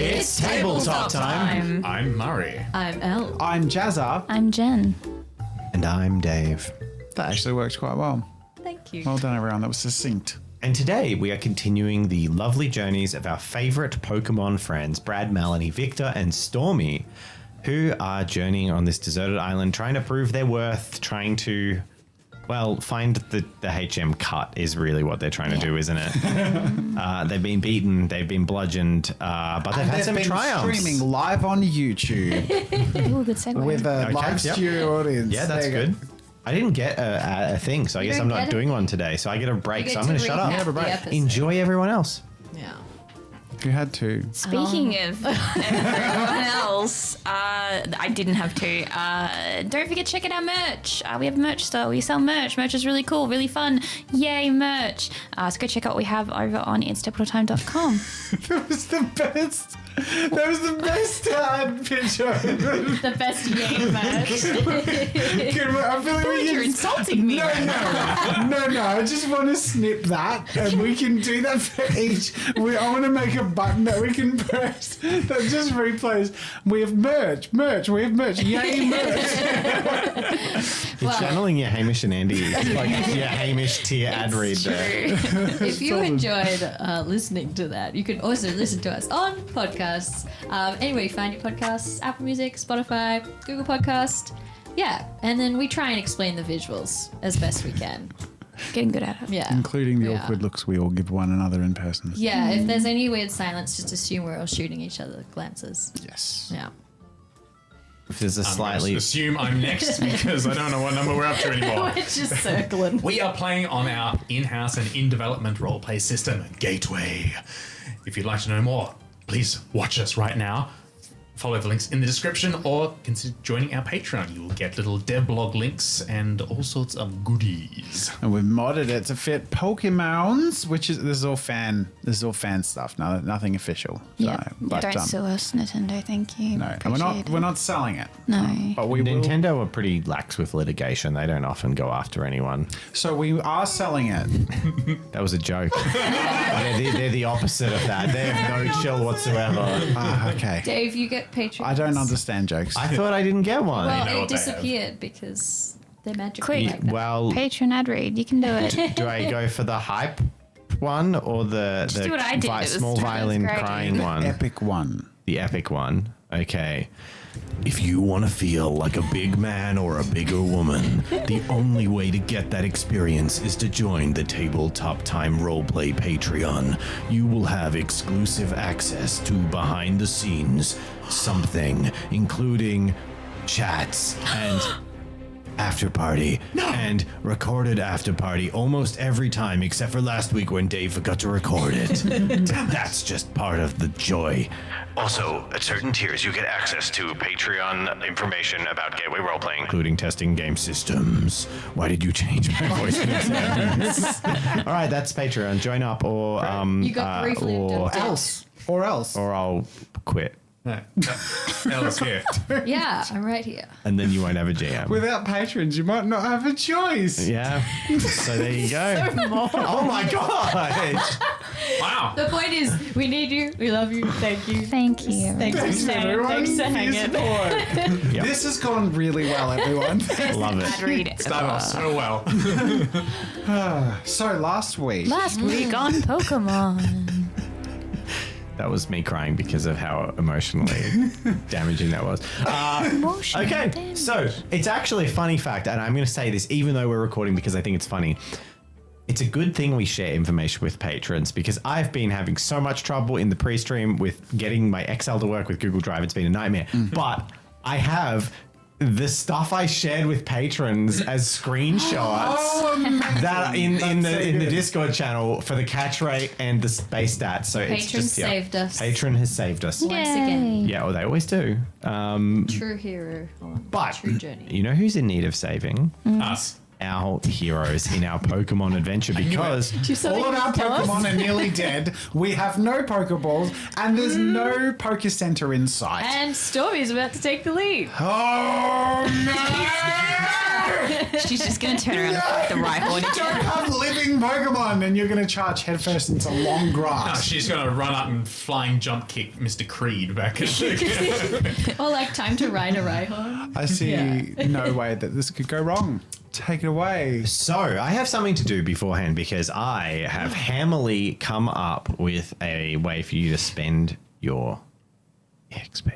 It's tabletop time. I'm Murray. I'm Elle. I'm Jazza. I'm Jen. And I'm Dave. That actually worked quite well. Thank you. Well done, everyone. That was succinct. And today we are continuing the lovely journeys of our favourite Pokemon friends, Brad, Melanie, Victor, and Stormy, who are journeying on this deserted island, trying to prove their worth, trying to, well, find the HM cut is really what they're trying to do, isn't it? They've been beaten, they've been bludgeoned, but they've had some triumphs. Streaming live on YouTube Ooh, good segue. with a Okay, live yep. studio audience. Yeah, that's There you good. I didn't get a thing, so I guess don't I'm not get a doing thing. one today. So I get a break, You so get I'm going to to shut recap up. the episode. Enjoy everyone else. Yeah. go. You had to. Speaking of everyone else, I didn't have to. Don't forget to check out our merch. We have a merch store. We sell merch. Merch is really cool, really fun. Yay, merch. So go check out what we have over on itstabletoptime.com. That was the best. That was the best picture. The best yay merch. I feel like we You're can... insulting me. No. I just want to snip that, and we can do that for each. I want to make a button that we can press that just replays. We have merch. We have merch. Yay, merch. You're channeling your Hamish and Andy, like your Hamish tier ad read there. If you enjoyed listening to that, you can also listen to us on podcasts. Anyway, find your podcasts, Apple Music, Spotify, Google Podcast. Yeah, and then we try and explain the visuals as best we can. Getting good at it. Yeah. Including the Yeah. awkward looks we all give one another in person. Yeah, if there's any weird silence, just assume we're all shooting each other glances. Yes. Yeah. If there's a I'm slightly... going to assume I'm next because I don't know what number we're up to anymore. We're just circling. We are playing on our in-house and in-development roleplay system, Gateway. If you'd like to know more, please watch us right now. Follow the links in the description or consider joining our Patreon. You will get little devlog links and all sorts of goodies. And we've modded it to fit Pokemons, which is this is all fan stuff. No, nothing official. Yeah. But, Don't sue us, Nintendo. Thank you. No, and we're not selling it. No. But we will. Nintendo are pretty lax with litigation. They don't often go after anyone. So we are selling it. That was a joke. they're the opposite of that. They have no chill whatsoever. Okay. Dave, you get Patreon. I don't understand jokes. I thought I didn't get one. Well, know it what they have. disappeared because they're magical Quick. like that. Well, Patreon ad read. You can do it. do I go for the hype one or the do what I did. It was small violin great. crying one? Epic one. The epic one. Okay. If you want to feel like a big man or a bigger woman, the only way to get that experience is to join the Tabletop Time Roleplay Patreon. You will have exclusive access to behind the scenes something, including chats and after party and recorded after party almost every time except for last week when Dave forgot to record it. That's just part of the joy. Also, at certain tiers, you get access to Patreon information about Gateway Roleplay, including testing game systems. Why did you change my voice? All right, that's Patreon. Join up or You got briefly or abducted. Or else. or I'll quit, No. Elle's here. Yeah, I'm right here. and then you won't have a GM. Without patrons, you might not have a choice. Yeah. So there you go. Oh my god. Wow. The point is, we need you. We love you. Thank you. Thank you. Thanks for Thanks, staying. everyone. Thanks for for your hanging. support. Yep. This has gone really well, everyone. Love Ad it. read. Started off so well. So last week, Last week on Pokemon. That was me crying because of how emotionally damaging that was. Emotional Okay, damage. so it's actually a funny fact, and I'm going to say this even though we're recording because I think it's funny. It's a good thing we share information with patrons because I've been having so much trouble in the pre-stream with getting my Excel to work with Google Drive. It's been a nightmare. But I have the stuff I shared with patrons as screenshots that in the Discord channel for the catch rate and the space stats. So it's Patron just saved us. Patron has saved us. Once again. Yeah, well, they always do. True hero. But True journey. you know who's in need of saving? Us. our heroes in our Pokemon adventure because All of our Pokemon are nearly dead. We have no Pokeballs, and there's no Poke Center in sight. And Stormy's about to take the lead. Oh no! She's just going to turn around and fight the Rhyhorn You don't have living Pokemon, and you're going to charge headfirst into long No, grass. she's going to run up and flying jump kick Mr. Creed back at the Or like time to ride a Rhyhorn. I see Yeah. no way that this could go wrong. Take it away. So I have something to do beforehand because I have hammerly come up with a way for you to spend your XP.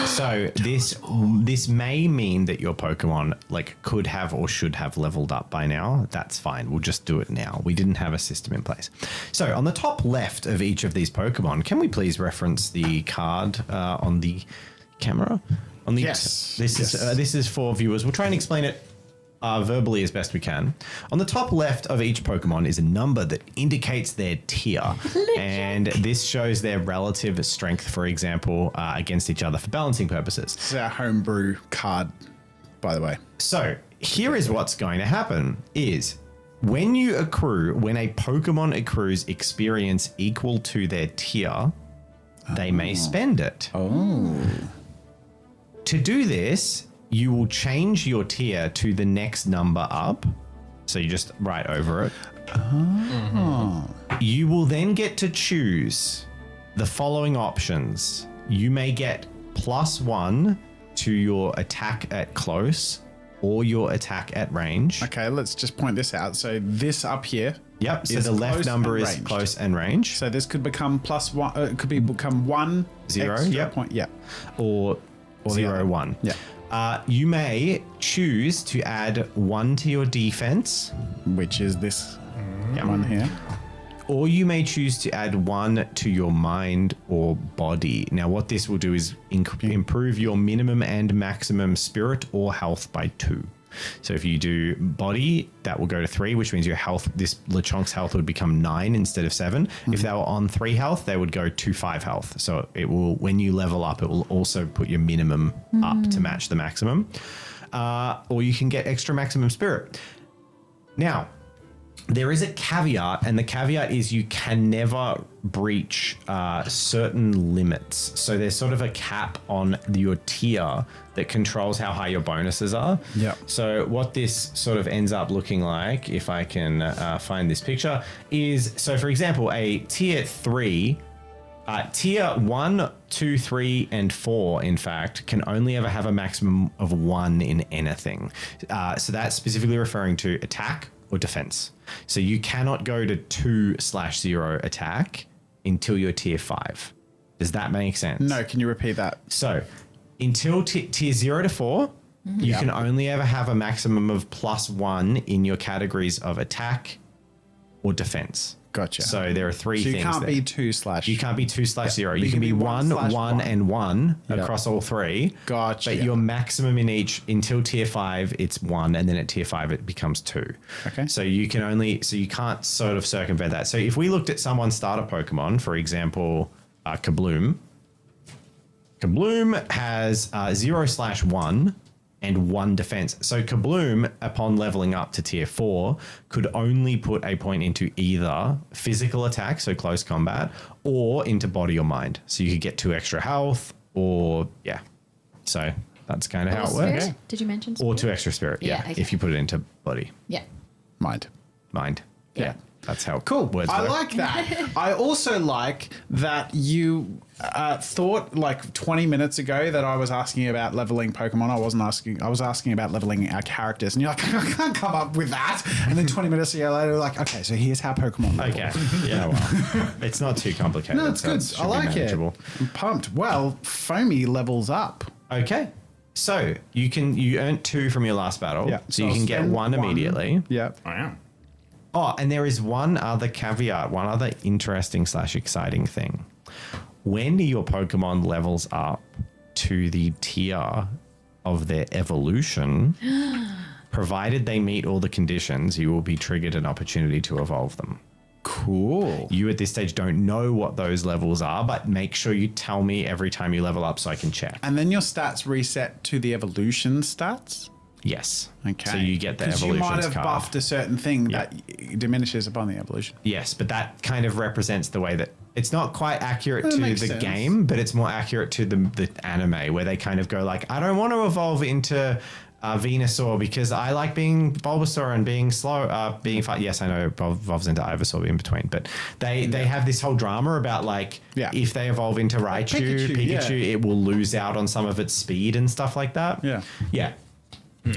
So this may mean that your Pokemon like could have or should have leveled up by now. That's fine. We'll just do it now. We didn't have a system in place. So on the top left of each of these Pokemon, can we please reference the card on the camera? On the Yes. This is for viewers. We'll try and explain it verbally as best we can. On the top left of each Pokemon is a number that indicates their tier. And this shows their relative strength, for example, against each other for balancing purposes. This is our homebrew card, by the way. So here is what's going to happen is when a Pokemon accrues experience equal to their tier, they may spend it. Oh. To do this, you will change your tier to the next number up. So you just write over it. Oh. You will then get to choose the following options. You may get +1 to your attack at close or your attack at range. Okay, let's just point this out. So this up here. Yep. So is the left close number and is ranged. close and range. So this could become +1. It could become 1 0, extra yep. point. Yeah. Or the 0, other. 1. Yeah. You may choose to add 1 to your defense. Which is this Yep. one here. Or you may choose to add 1 to your mind or body. Now, what this will do is improve your minimum and maximum spirit or health by 2. So if you do body, that will go to 3, which means your health, this Lechonk's health would become 9 instead of 7. If they were on 3 health, they would go to 5 health. So it will, when you level up, it will also put your minimum up to match the maximum. Or you can get extra maximum spirit. Now, there is a caveat, and the caveat is you can never breach certain limits. So there's sort of a cap on your tier that controls how high your bonuses are. Yep. So what this sort of ends up looking like, if I can find this picture, is, so for example, a tier 3, tier 1, 2, 3, and 4, in fact, can only ever have a maximum of 1 in anything. So that's specifically referring to attack or defense. So you cannot go to 2/0 attack until you're tier 5. Does that make sense? No, can you repeat that? So until tier 0 to 4, you can only ever have a maximum of +1 in your categories of attack or defense. Gotcha. So there are 3 So things. you can't there. be 2/. You can't be 2/0. But You can be 1, 1, and 1 Yep. across all 3. Gotcha. But your maximum in each until tier 5, it's 1, and then at tier 5 it becomes 2. Okay. So you can't sort of circumvent that. So if we looked at someone's starter Pokemon, for example, Kabloom. Kabloom has 0/1 and 1 defense. So Kabloom, upon leveling up to tier 4, could only put a point into either physical attack, so close combat, or into body or mind. So you could get 2 extra health, or yeah. So that's kind of how it Spirit? works. Did you mention Or spirit? 2 extra spirit, yeah, Yeah, okay. if you put it into body, Yeah. Mind. mind. Yeah. That's how Cool. words I work. like that. I also like that you thought like 20 minutes ago that I was asking about leveling Pokemon. I was asking about leveling our characters. And you're like, I can't come up with that. And then 20 minutes ago later, like, okay, so here's how Pokemon level. Okay. Yeah, well, it's not too complicated. No, it's so good. should I be like manageable. it. I'm pumped. Well, Foamy levels up. Okay. So you earned 2 from your last battle. Yeah. So you I'll can get spend 1 immediately. Yeah. Wow. Oh, and there is one other caveat, one other interesting / exciting thing. When your Pokemon levels up to the tier of their evolution, provided they meet all the conditions, you will be triggered an opportunity to evolve them. Cool. You at this stage don't know what those levels are, but make sure you tell me every time you level up so I can check. And then your stats reset to the evolution stats. Yes. Okay. So you get the 'Cause evolutions you might have card. buffed a certain thing Yeah. that diminishes upon the evolution. Yes, but that kind of represents the way that it's not quite accurate to makes the sense. game, but it's more accurate to the anime, where they kind of go like, I don't want to evolve into Venusaur because I like being Bulbasaur and being slow, being fast. Yes, I know it evolves into Ivysaur in between, but they have this whole drama about like, if they evolve into Raichu, Pikachu, it will lose out on some of its speed and stuff like that. Yeah. Yeah.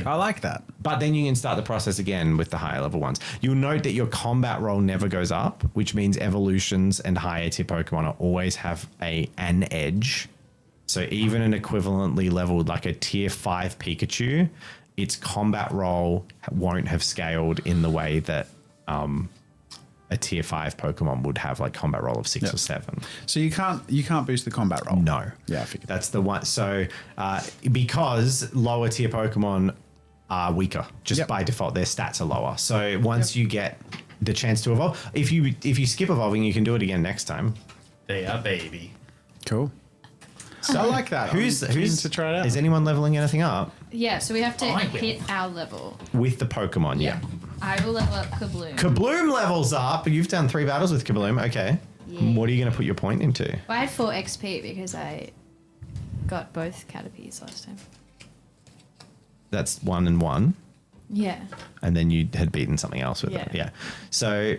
I like that. But then you can start the process again with the higher level ones. You'll note that your combat roll never goes up, which means evolutions and higher tier Pokemon always have an edge. So even an equivalently leveled, like a tier 5 Pikachu, its combat roll won't have scaled in the way that a tier 5 Pokemon would have, like combat roll of 6 or 7. So you can't boost the combat roll. No. Yeah, I figured. That's the one. So because lower tier Pokemon are weaker, just by default, their stats are lower. So once you get the chance to evolve, if you skip evolving, you can do it again next time. They are baby. Cool. So I like that. Who's to try it out? Is anyone leveling anything up Yeah, so we have to I will. hit our level. with the Pokemon? Yeah. I will level up Kabloom. Kabloom levels up. You've done 3 battles with Kabloom. Okay. Yeah. What are you going to put your point into? Well, I had 4 XP because I got both Caterpies last time. That's 1 and 1. Yeah. And then you had beaten something else with it. Yeah. Yeah. So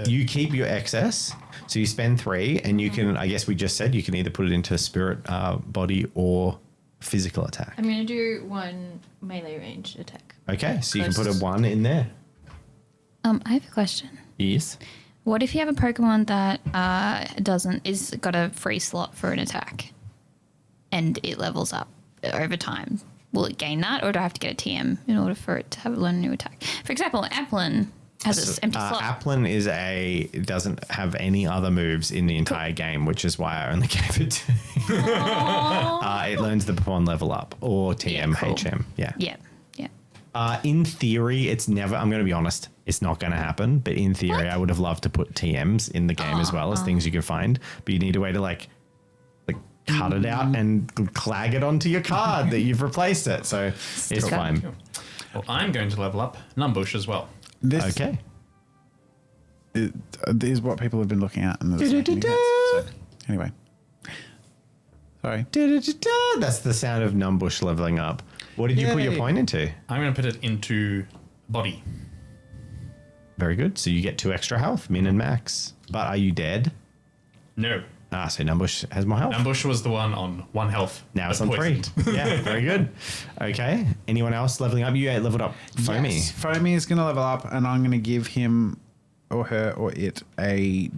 you keep your excess. So you spend 3, and you can, I guess we just said, you can either put it into spirit, body, or physical attack. I'm going to do 1 melee range attack. Okay. So you can put a Close. 1 in there. I have a question. Yes. What if you have a Pokemon that is got a free slot for an attack, and it levels up over time? Will it gain that, or do I have to get a TM in order for it to learn a new attack? For example, Applin has this empty slot. Applin doesn't have any other moves in the entire game, which is why I only gave it to it learns the upon level up or TM, cool. HM. Yeah. Yeah. In theory, it's never, I'm going to be honest, it's not going to happen. But in theory, I would have loved to put TMs in the game as well as things you can find. But you need a way to like cut it out and clag it onto your card that you've replaced it. So it's fine. Well, I'm going to level up Numbush as well. This Okay. is what people have been looking at. And it's making me nuts. So, anyway. Sorry. That's the sound of Numbush leveling up. What did you put your Yay. point into? I'm going to put it into body. Very good. So you get 2 extra health, min and max. But are you dead? No. So Numbush has more health. Numbush was the one on 1 health. Now it's but on 3. poisoned. Yeah, very good. Okay. Anyone else leveling up? You leveled up Foamy. Yes, Foamy is going to level up, and I'm going to give him or her or it a.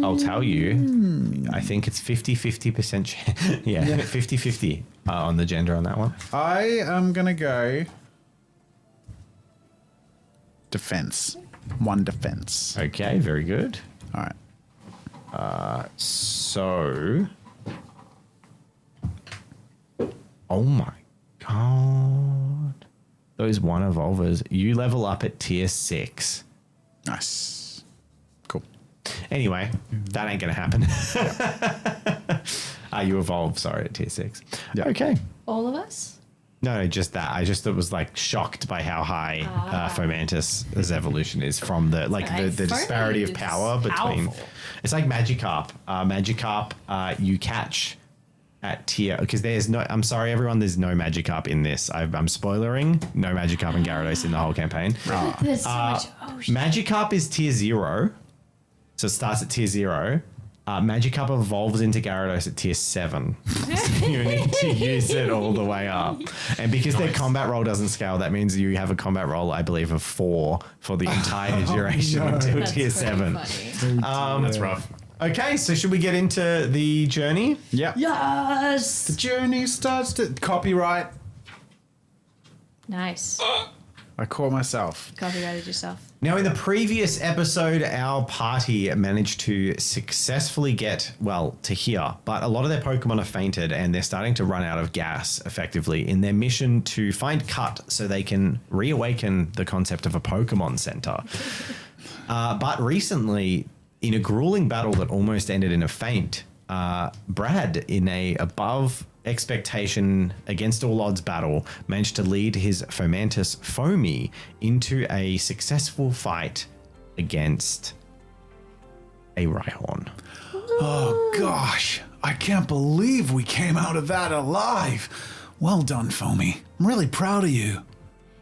I'll tell you. I think it's 50-50% chance. Yeah, 50-50 on the gender on that one. I am going to go defense. 1 defense. Okay, very good. All right. So. Oh my god. Those 1 evolvers. You level up at tier 6. Nice. Cool. Anyway, that ain't going to happen. You evolve, sorry, at tier 6. Yeah. Okay. All of us? No, just that. I just was like shocked by how high Fomantis' evolution is from the the disparity of power between. Powerful. It's like Magikarp. Magikarp, you catch at tier because there's no. I'm sorry, everyone. There's no Magikarp in this. I'm spoilering. No Magikarp and Gyarados in the whole campaign. There's so much. Oh, shit. Magikarp is tier 0, so it starts at tier 0. Magikarp evolves into Gyarados at tier 7. So you need to use it all the way up. And because their combat roll doesn't scale, that means you have a combat roll, I believe, of 4 for the entire duration until That's tier pretty 7. funny. That's rough. Okay, so should we get into the journey? Yeah. Yes! The journey starts to copyright. Nice. I caught myself. Copyrighted yourself. Now, in the previous episode, our party managed to successfully get, to here, but a lot of their Pokemon have fainted and they're starting to run out of gas effectively in their mission to find Cut so they can reawaken the concept of a Pokemon Center. But recently, in a grueling battle that almost ended in a faint, Brad, in a above expectation against all odds battle, managed to lead his Fomantis Foamy into a successful fight against a Rhyhorn. Oh gosh, I can't believe we came out of that alive. Well done, Foamy. I'm really proud of you.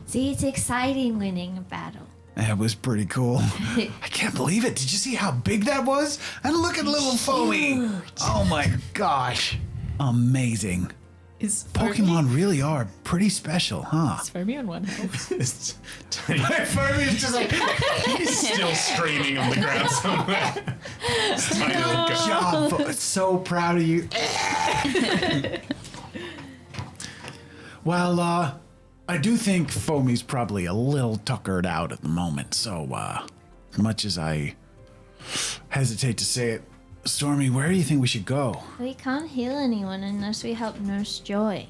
See, it's exciting winning a battle. That was pretty cool. I can't believe it. Did you see how big that was? And look at little Foamy. Oh my gosh. Amazing. Is Pokemon really are pretty special, huh? Foamy on one health? It's tiny. Foamy is just like, He's still screaming on the ground somewhere. This tiny little guy. job. So proud of you. Well, I do think Foamy's probably a little tuckered out at the moment, so as much as I hesitate to say it, Stormy, where do you think we should go? We can't heal anyone unless we help Nurse Joy.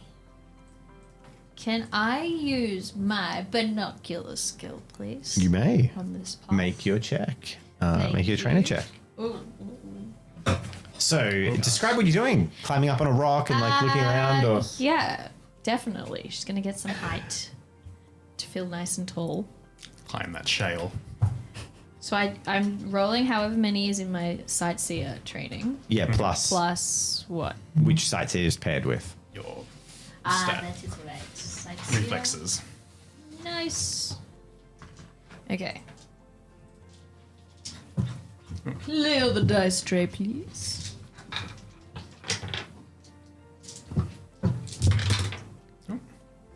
Can I use my binocular skill, please? You may On this path? make your check. Thank Make your trainer you. check. Ooh. So, describe what you're doing. Climbing up on a rock and like looking around, or Yeah, definitely. She's gonna get some height to feel nice and tall. Climb that shale. So I'm rolling however many is in my sightseer training. yeah, plus Plus what? which sights it is paired with. Your Ah, stat that is right. Sightseer. reflexes. Nice. Okay. Lay on the dice tray, please.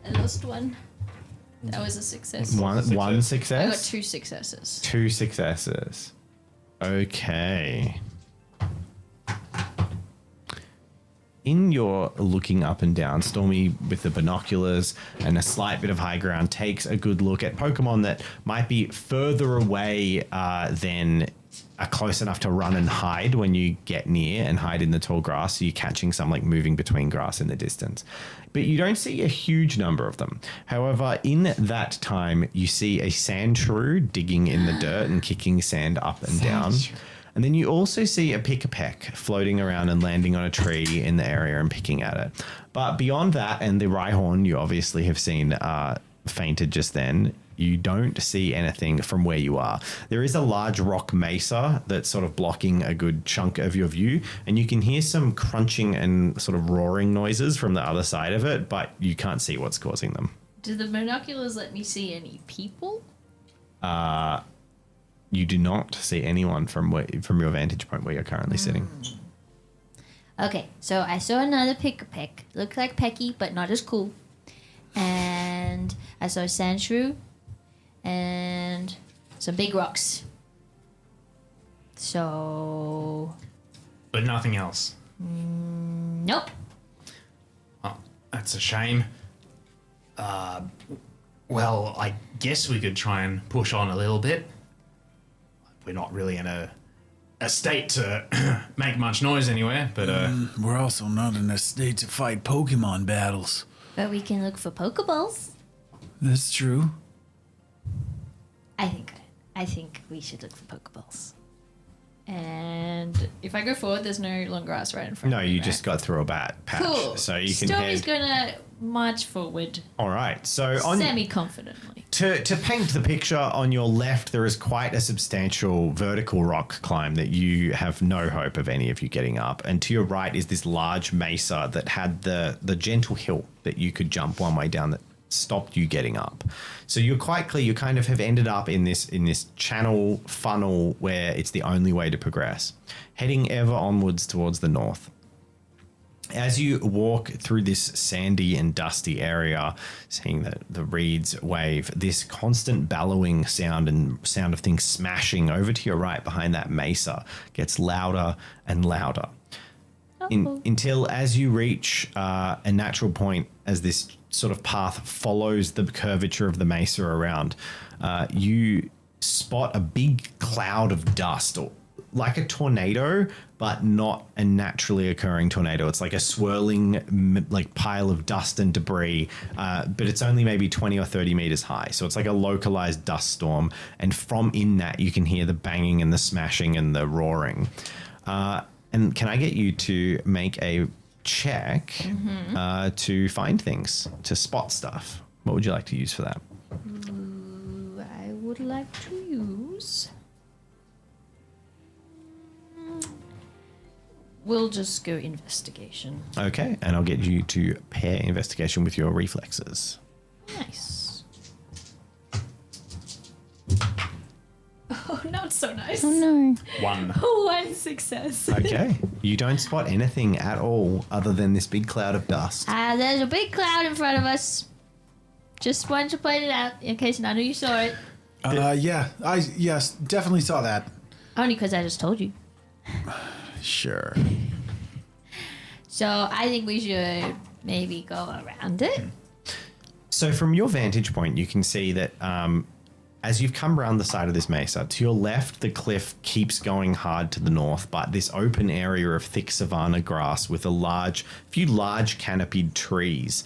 I lost one. That was a success. One success. I got 2 successes. 2 successes. Okay. In your looking up and down, Stormy, with the binoculars and a slight bit of high ground, takes a good look at Pokemon that might be further away than are close enough to run and hide when you get near and hide in the tall grass. So you're catching some like moving between grass in the distance. But you don't see a huge number of them. However, in that time, you see a sand shrew digging in the dirt and kicking sand up and down. And then you also see a pick-a-peck floating around and landing on a tree in the area and picking at it. But beyond that, and the Rhyhorn you obviously have seen fainted just then, you don't see anything from where you are. There is a large rock mesa that's sort of blocking a good chunk of your view, and you can hear some crunching and sort of roaring noises from the other side of it, but you can't see what's causing them. Do the binoculars let me see any people? You do not see anyone from your vantage point where you're currently sitting. Okay, so I saw another pick-a-peck. Looked like Pecky, but not as cool. And I saw a sand shrew and some big rocks. So, But nothing else. nope. Oh, that's a shame. Well, I guess we could try and push on a little bit. We're not really in a state to make much noise anywhere, but We're also not in a state to fight Pokemon battles. But we can look for Pokeballs. That's true. I think we should look for Pokeballs. And if I go forward, there's no long grass right in front No, of me. you right? just got through a patch. Cool. So you can Stormy's head. gonna march forward All right. So on semi-confidently. to paint the picture, on your left there is quite a substantial vertical rock climb that you have no hope of any of you getting up, and to your right is this large mesa that had the gentle hill that you could jump one way down that stopped you getting up. So you're quite clear you kind of have ended up in this channel funnel where it's the only way to progress, heading ever onwards towards the north. As you walk through this sandy and dusty area, seeing the reeds wave, this constant bellowing sound and sound of things smashing over to your right behind that mesa gets louder and louder. Until as you reach a natural point, as this sort of path follows the curvature of the mesa around, you spot a big cloud of dust, or like a tornado, but not a naturally occurring tornado. It's like a swirling like pile of dust and debris, but it's only maybe 20 or 30 meters high. So it's like a localized dust storm. And from in that, you can hear the banging and the smashing and the roaring. And can I get you to make a check to find things, to spot stuff. What would you like to use for that? I would like to use. We'll just go investigation. Okay, and I'll get you to pair investigation with your reflexes. Nice. Oh, not so nice. Oh no. 1. One success. Okay, you don't spot anything at all other than this big cloud of dust. There's a big cloud in front of us. Just wanted to point it out in case none of you saw it. Yes, definitely saw that. Only because I just told you. Sure. So I think we should maybe go around it. So from your vantage point, you can see that as you've come around the side of this mesa, to your left, the cliff keeps going hard to the north, but this open area of thick savanna grass with a few large canopied trees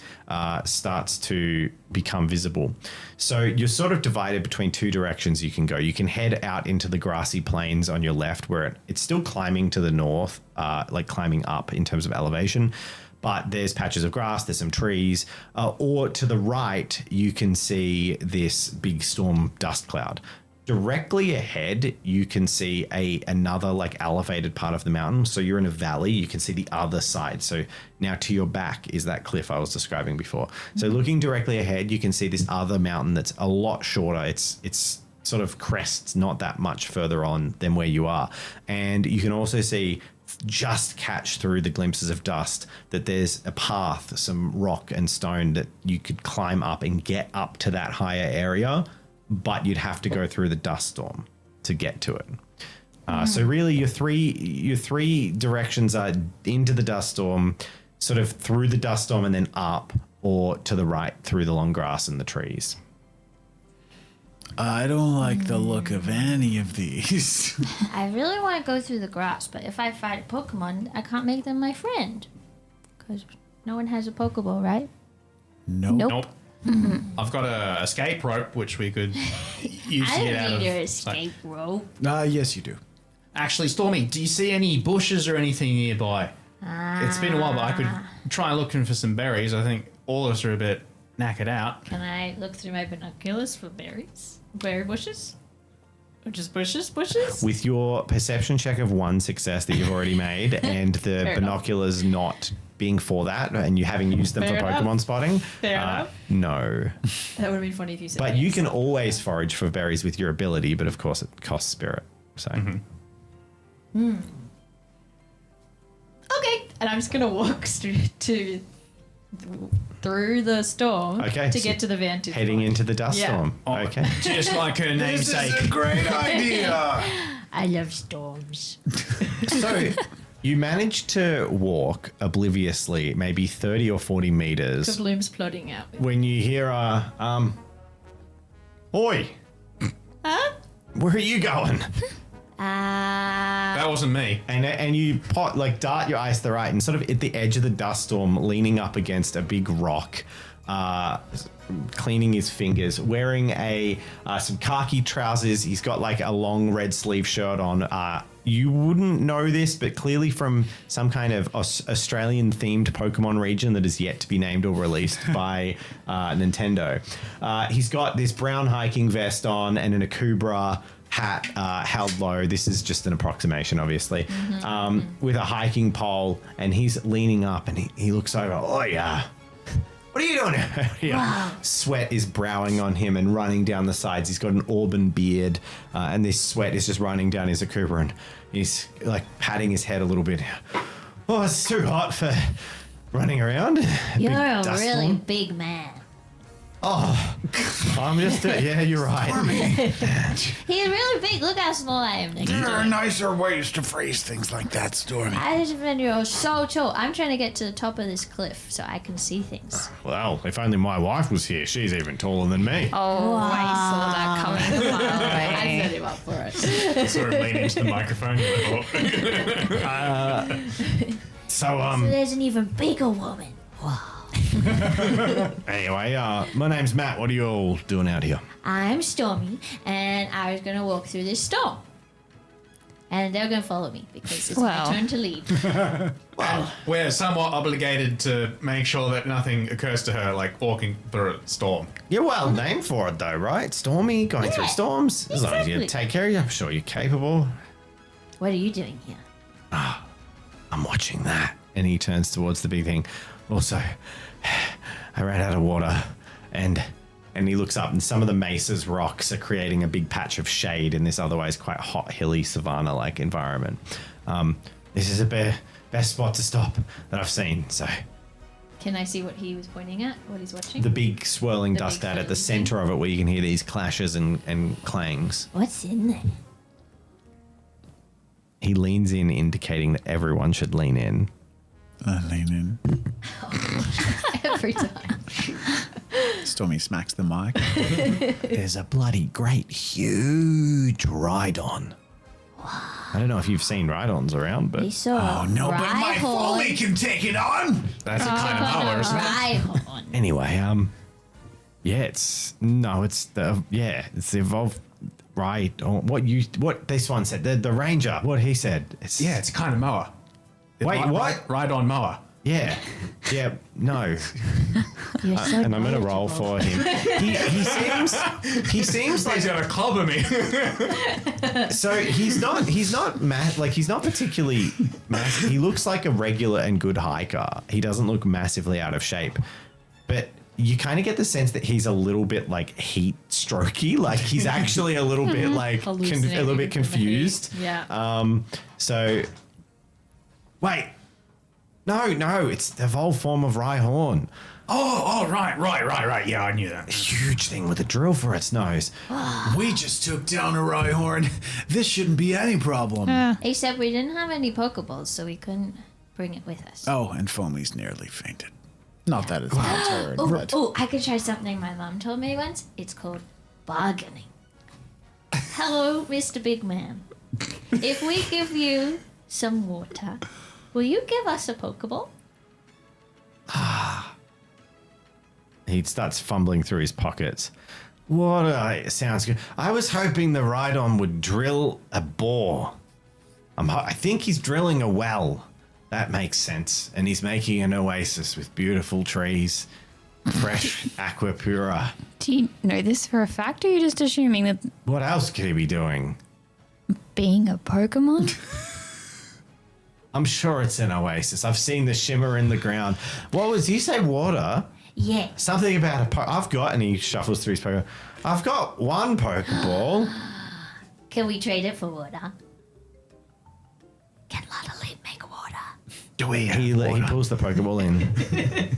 starts to become visible. So you're sort of divided between two directions you can go. You can head out into the grassy plains on your left, where it's still climbing to the north, like climbing up in terms of elevation. But there's patches of grass, there's some trees, or to the right, you can see this big storm dust cloud. Directly ahead, you can see another like elevated part of the mountain. So you're in a valley, you can see the other side. So now to your back is that cliff I was describing before. So looking directly ahead, you can see this other mountain that's a lot shorter. It's sort of crests not that much further on than where you are. And you can also see, just catch through the glimpses of dust, that there's a path, some rock and stone that you could climb up and get up to that higher area, but you'd have to go through the dust storm to get to it. So really your three directions are into the dust storm, sort of through the dust storm and then up, or to the right through the long grass and the trees. I don't like the look of any of these. I really want to go through the grass, but if I fight a Pokemon, I can't make them my friend. Because no one has a Pokeball, right? Nope. Nope. I've got a escape rope, which we could use to I get out don't of. need your escape rope. Yes, you do. Actually, Stormy, do you see any bushes or anything nearby? It's been a while, but I could try looking for some berries. I think all of us are a bit knackered out. Can I look through my binoculars for berries? Berry bushes? Or just bushes? With your perception check of 1 success that you've already made and the Fair binoculars not being for that and you having used them Fair for enough. Pokemon spotting, Fair enough. no. That would have been funny if you said But that. you can always forage for berries with your ability, but of course it costs spirit. So Okay, and I'm just going to walk through the storm Okay, to so get to the vantage heading point. into the dust Yeah. storm. Oh, Okay. Just like her This namesake. is a great idea. I love storms. So you manage to walk obliviously, maybe 30 or 40 meters, Bloom's plotting out. when you hear Oi! Huh? Where are you going? That wasn't me. And you dart your eyes to the right, and sort of at the edge of the dust storm, leaning up against a big rock, cleaning his fingers, wearing some khaki trousers. He's got like a long red sleeve shirt on. You wouldn't know this, but clearly from some kind of Australian themed Pokemon region that is yet to be named or released by Nintendo. He's got this brown hiking vest on and an Akubra hat held low. This is just an approximation, obviously, with a hiking pole, and he's leaning up and he looks over. Oh yeah, what are you doing here? Wow. Sweat is browing on him and running down the sides. He's got an auburn beard, and this sweat is just running down his Akubra, and he's like patting his head a little bit. Oh, it's too hot for running around. You're Big a dust really storm. big man. Oh, I'm just, yeah, you're right. He's really big. Look how small I am. There are nicer ways to phrase things like that, Stormy. I just been you're so tall. I'm trying to get to the top of this cliff so I can see things. Well, if only my wife was here. She's even taller than me. Oh, I saw that coming a mile I away. set him up for it. Sort of lean into the microphone. So, So there's an even bigger woman. anyway, my name's Matt. What are you all doing out here? I'm Stormy, and I was gonna walk through this storm. and they're going to follow me because it's Well. my turn to lead. We're somewhat obligated to make sure that nothing occurs to her, like walking through a storm. You're well named for it, though, right? Stormy, going through Yeah, storms. As long as you exactly. take care of you, I'm sure you're capable. What are you doing here? I'm watching that. And he turns towards the big thing. Also, I ran out of water. And he looks up, and some of the mesas rocks are creating a big patch of shade in this otherwise quite hot, hilly, savanna-like environment. This is the best spot to stop that I've seen. So Can I see what he was pointing at? What he's watching? the big swirling The dust big out at the swirling center of it, where you can hear these clashes and clangs. What's in there? He leans in, indicating that everyone should lean in. Lean in. Every time. Stormy smacks the mic. There's a bloody great, huge Rhydon. I don't know if you've seen Rhydons around, but We saw Oh no, but my folly can take it on. That's a kind of power, isn't it? Rhyhorn. anyway, it's the evolved Rhydon. What this one said, the ranger, what he said. Yeah, it's a kind of mower. Wait, what? Ride on mower. Yeah, no. You're so And I'm gonna roll knowledgeable. for him. He seems like He's gonna clobber me. so he's not he's not particularly massive. He looks like a regular and good hiker. He doesn't look massively out of shape, but you kind of get the sense that he's a little bit like heat strokey. Like he's actually a little bit like a little bit Hallucinating confused. from the heat. Yeah. So wait, no, it's the evolved form of Rhyhorn. Oh, right. Yeah, I knew that. Huge thing with a drill for its nose. We just took down a Rhyhorn. This shouldn't be any problem. Except we didn't have any Pokeballs, so we couldn't bring it with us. Oh, and Foamy's nearly fainted. Not that it's not her, Oh, but I could try something my mom told me once. It's called bargaining. Hello, Mr. Big Man. If we give you some water, will you give us a Pokeball? He starts fumbling through his pockets. Sounds good. I was hoping the Rhydon would drill a bore. I think he's drilling a well. That makes sense. And he's making an oasis with beautiful trees, fresh aqua pura. Do you know this for a fact, or are you just assuming that What else could he be doing? being a Pokemon? I'm sure it's an oasis. I've seen the shimmer in the ground. What was you say? Water? Yeah. Something about I've got, and he shuffles through his Pokeball. I've got one Pokeball. Can we trade it for water? Can Lada make water? do we He pulls the Pokeball in.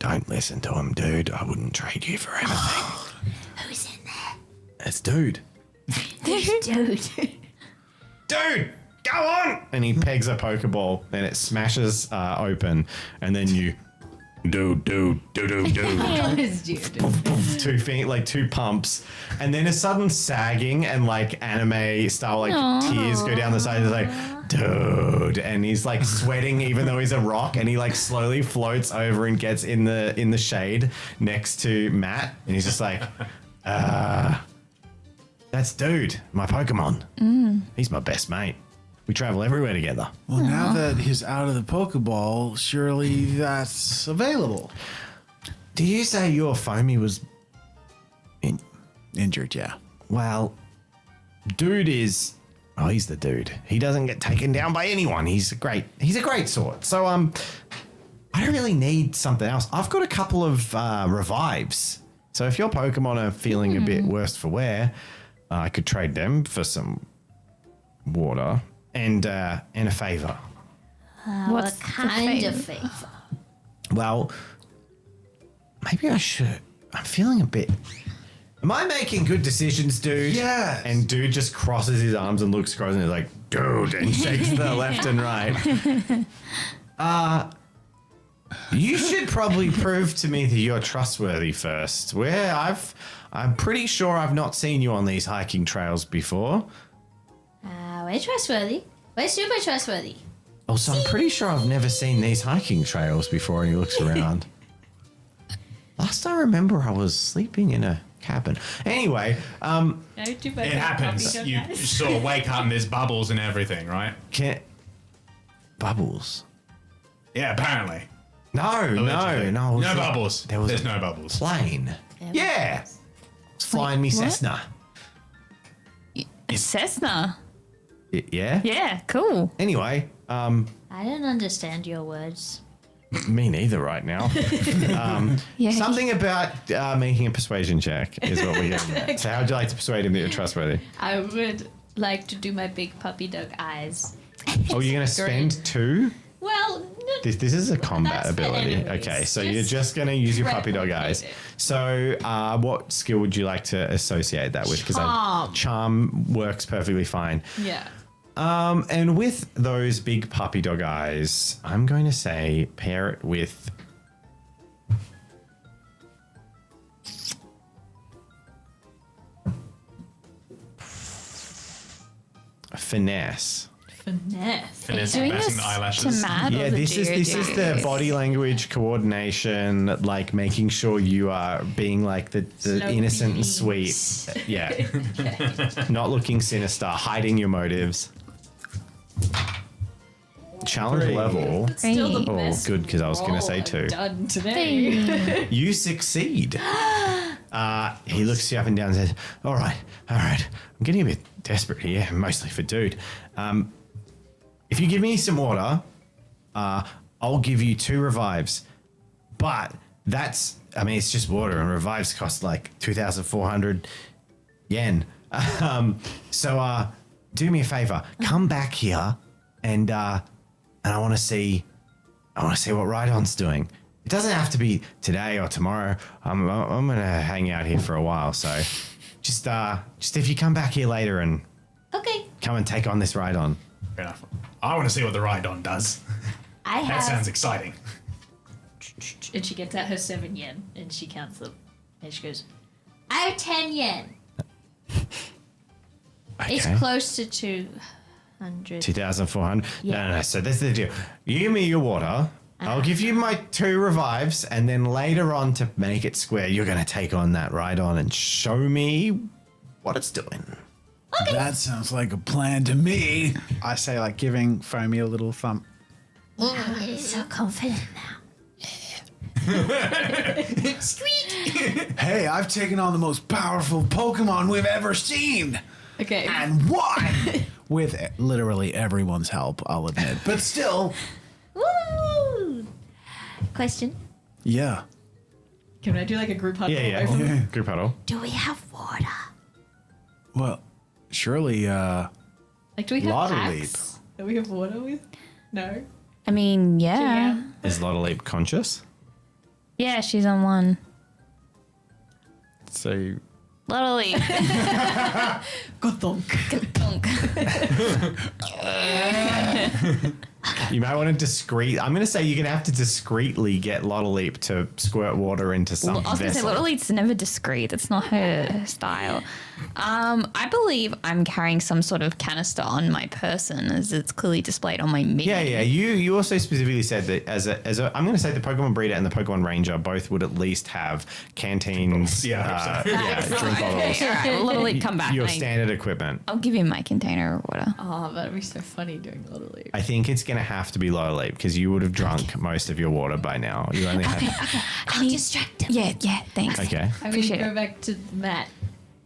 Don't listen to him, dude. I wouldn't trade you for anything. Who's in there? It's dude. Dude. Dude, go on! And he pegs a Pokeball, and it smashes open, and then you dude. It's dude. 2 feet, like 2 pumps, and then a sudden sagging and like anime style, like tears go down the side. It's like, dude, and he's like sweating even though he's a rock, and he like slowly floats over and gets in the shade next to Matt, and he's just like, that's dude, my Pokemon. He's my best mate. We travel everywhere together. Well, now that he's out of the Pokeball, surely that's available. Do you say your Foamy was Injured, yeah. Well, dude is he's the dude. He doesn't get taken down by anyone. He's a great sort. So I don't really need something else. I've got a couple of revives. So if your Pokemon are feeling a bit worse for wear, I could trade them for some water and a favor. What's the kind of favor? favor? Well, maybe I should. I'm feeling a bit. Am I making good decisions, dude? Yes. And dude just crosses his arms and looks across and is like, dude, and shakes the left and right. You should probably prove to me that you're trustworthy first. I'm pretty sure I've not seen you on these hiking trails before. We're trustworthy. We're super trustworthy. Also, I'm pretty sure I've never seen these hiking trails before. And he looks around. Last I remember, I was sleeping in a happen. Anyway, It happens. You sort of wake up and there's bubbles and everything, right? Bubbles. Yeah, apparently. No. No bubbles. There's no bubbles. plane. Yeah. It's flying me what? Cessna. Cessna. Yeah? Yeah, cool. Anyway, I don't understand your words. me neither right now. Yeah. Something about making a persuasion check is what we're getting at. So how would you like to persuade him that you're trustworthy? I would like to do my big puppy dog eyes. Oh, you're going to spend 2? Well, This is a combat That's for ability. enemies. Okay, so Just you're just going to use your puppy dog replicate eyes. it. So what skill would you like to associate that with? Charm. Charm works perfectly fine. yeah. And with those big puppy dog eyes, I'm going to say pair it with finesse. Finesse. Finesse Doing matching this the to eyelashes. Matt Yeah, or the this is the dude? body language coordination, like making sure you are being like the Slow innocent and beats. sweet. Yeah. Not looking sinister, hiding your motives. Challenge 3. level. Still the Oh, best good, 'cause I was gonna roll say I've 2. Done today. You succeed. He looks you up and down and says, all right. I'm getting a bit desperate here, mostly for dude. If you give me some water, I'll give you 2 revives. But it's just water, and revives cost like 2,400 yen. So do me a favor. Come back here and I want to see what Rhydon's doing. It doesn't have to be today or tomorrow. I'm gonna hang out here for a while. So just if you come back here later and Okay. come and take on this Rhydon. Fair enough. I want to see what the Rhydon does. I That have. sounds exciting. And she gets out her 7 yen and she counts them. And she goes, I have 10 yen. It's Okay. close to 200. 2,400. Yeah. No. So this is the deal. You give me your water. I'll give you my 2 revives, and then later on, to make it square, you're going to take on that Rhydon and show me what it's doing. That sounds like a plan to me. I say, like giving Foamy a little thump. I'm so confident now. Hey, I've taken on the most powerful Pokemon we've ever seen. Okay. And won! With literally everyone's help, I'll admit. But still, Woo! Question. yeah. Can I do like a group huddle? Yeah. Yeah. Group huddle. Do we have water? Well, surely, Like, do we have Lotta packs that we have water with? No. I mean, yeah. Yeah. Is Lottaleap conscious? Yeah, she's on 1. so Literally. Good thunk. You might want to I'm going to say you're going to have to discreetly get Lottaleap to squirt water into some I was going to say, vessel. Literally's never discreet. That's not her style. I believe I'm carrying some sort of canister on my person, as it's clearly displayed on my mini. Yeah. You also specifically said that as a I'm going to say the Pokemon Breeder and the Pokemon Ranger both would at least have canteens, Yeah, I hope so. drink bottles, All right, literally come back. your mate. standard equipment. I'll give you my container of water. Oh, that'd be so funny doing Little League. I think it's going to have to be Lottaleap because you would have drunk most of your water by now. You only had. I'll distract him. Yeah, thanks. Okay. I'm going Appreciate to go it. back to Matt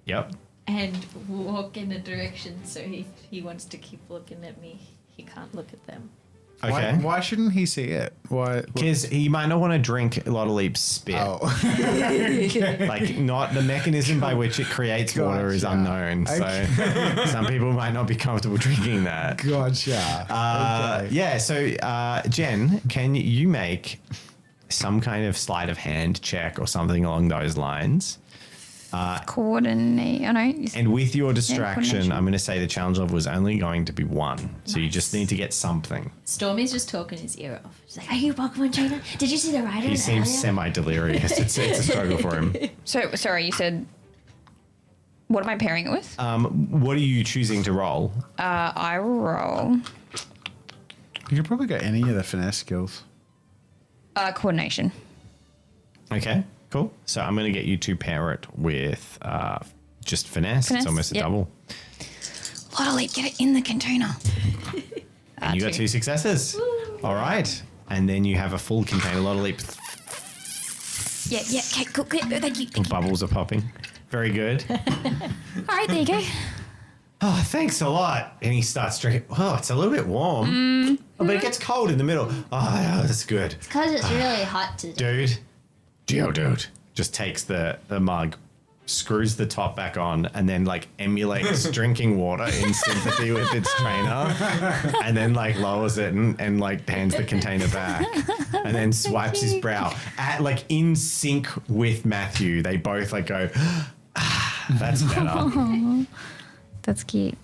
Yep. and walk in a direction so he wants to keep looking at me. He can't look at them. Okay. why shouldn't he see it? Why? Because he might not want to drink Lottaleap's spit. Oh, Like, not the mechanism by which it creates water is Gotcha. unknown. So some people might not be comfortable drinking that. gotcha. Okay. Yeah, so Jen, can you make some kind of sleight of hand check or something along those lines? Coordinate. I know. And with your distraction, coordination. I'm going to say the challenge level is only going to be 1. So you just need to get something. Stormy's just talking his ear off. She's like, "Are you a Pokemon trainer? Did you see the rider?" He seems earlier?" semi-delirious. It's a struggle for him. So, sorry, you said. What am I pairing it with? What are you choosing to roll? I roll You could probably get any of the finesse skills. coordination. Okay, Cool. So I'm going to get you to pair it with just finesse. It's Finesse, almost a yep. double. Lottie, get it in the container. And you got 2 successes. All right. And then you have a full container. Lottie. Yeah. Okay, cool. Thank you. Bubbles are popping. Very good. All right, there you go. Oh, thanks a lot. And he starts drinking. Oh, it's a little bit warm. Oh, but it gets cold in the middle. Oh, that's good. Because it's really hot today. Dude. Just takes the mug, screws the top back on, and then like emulates drinking water in sympathy with its trainer, and then like lowers it and like hands the container back, and then swipes his brow. Like in sync with Matthew, they both like go, that's better. That's cute.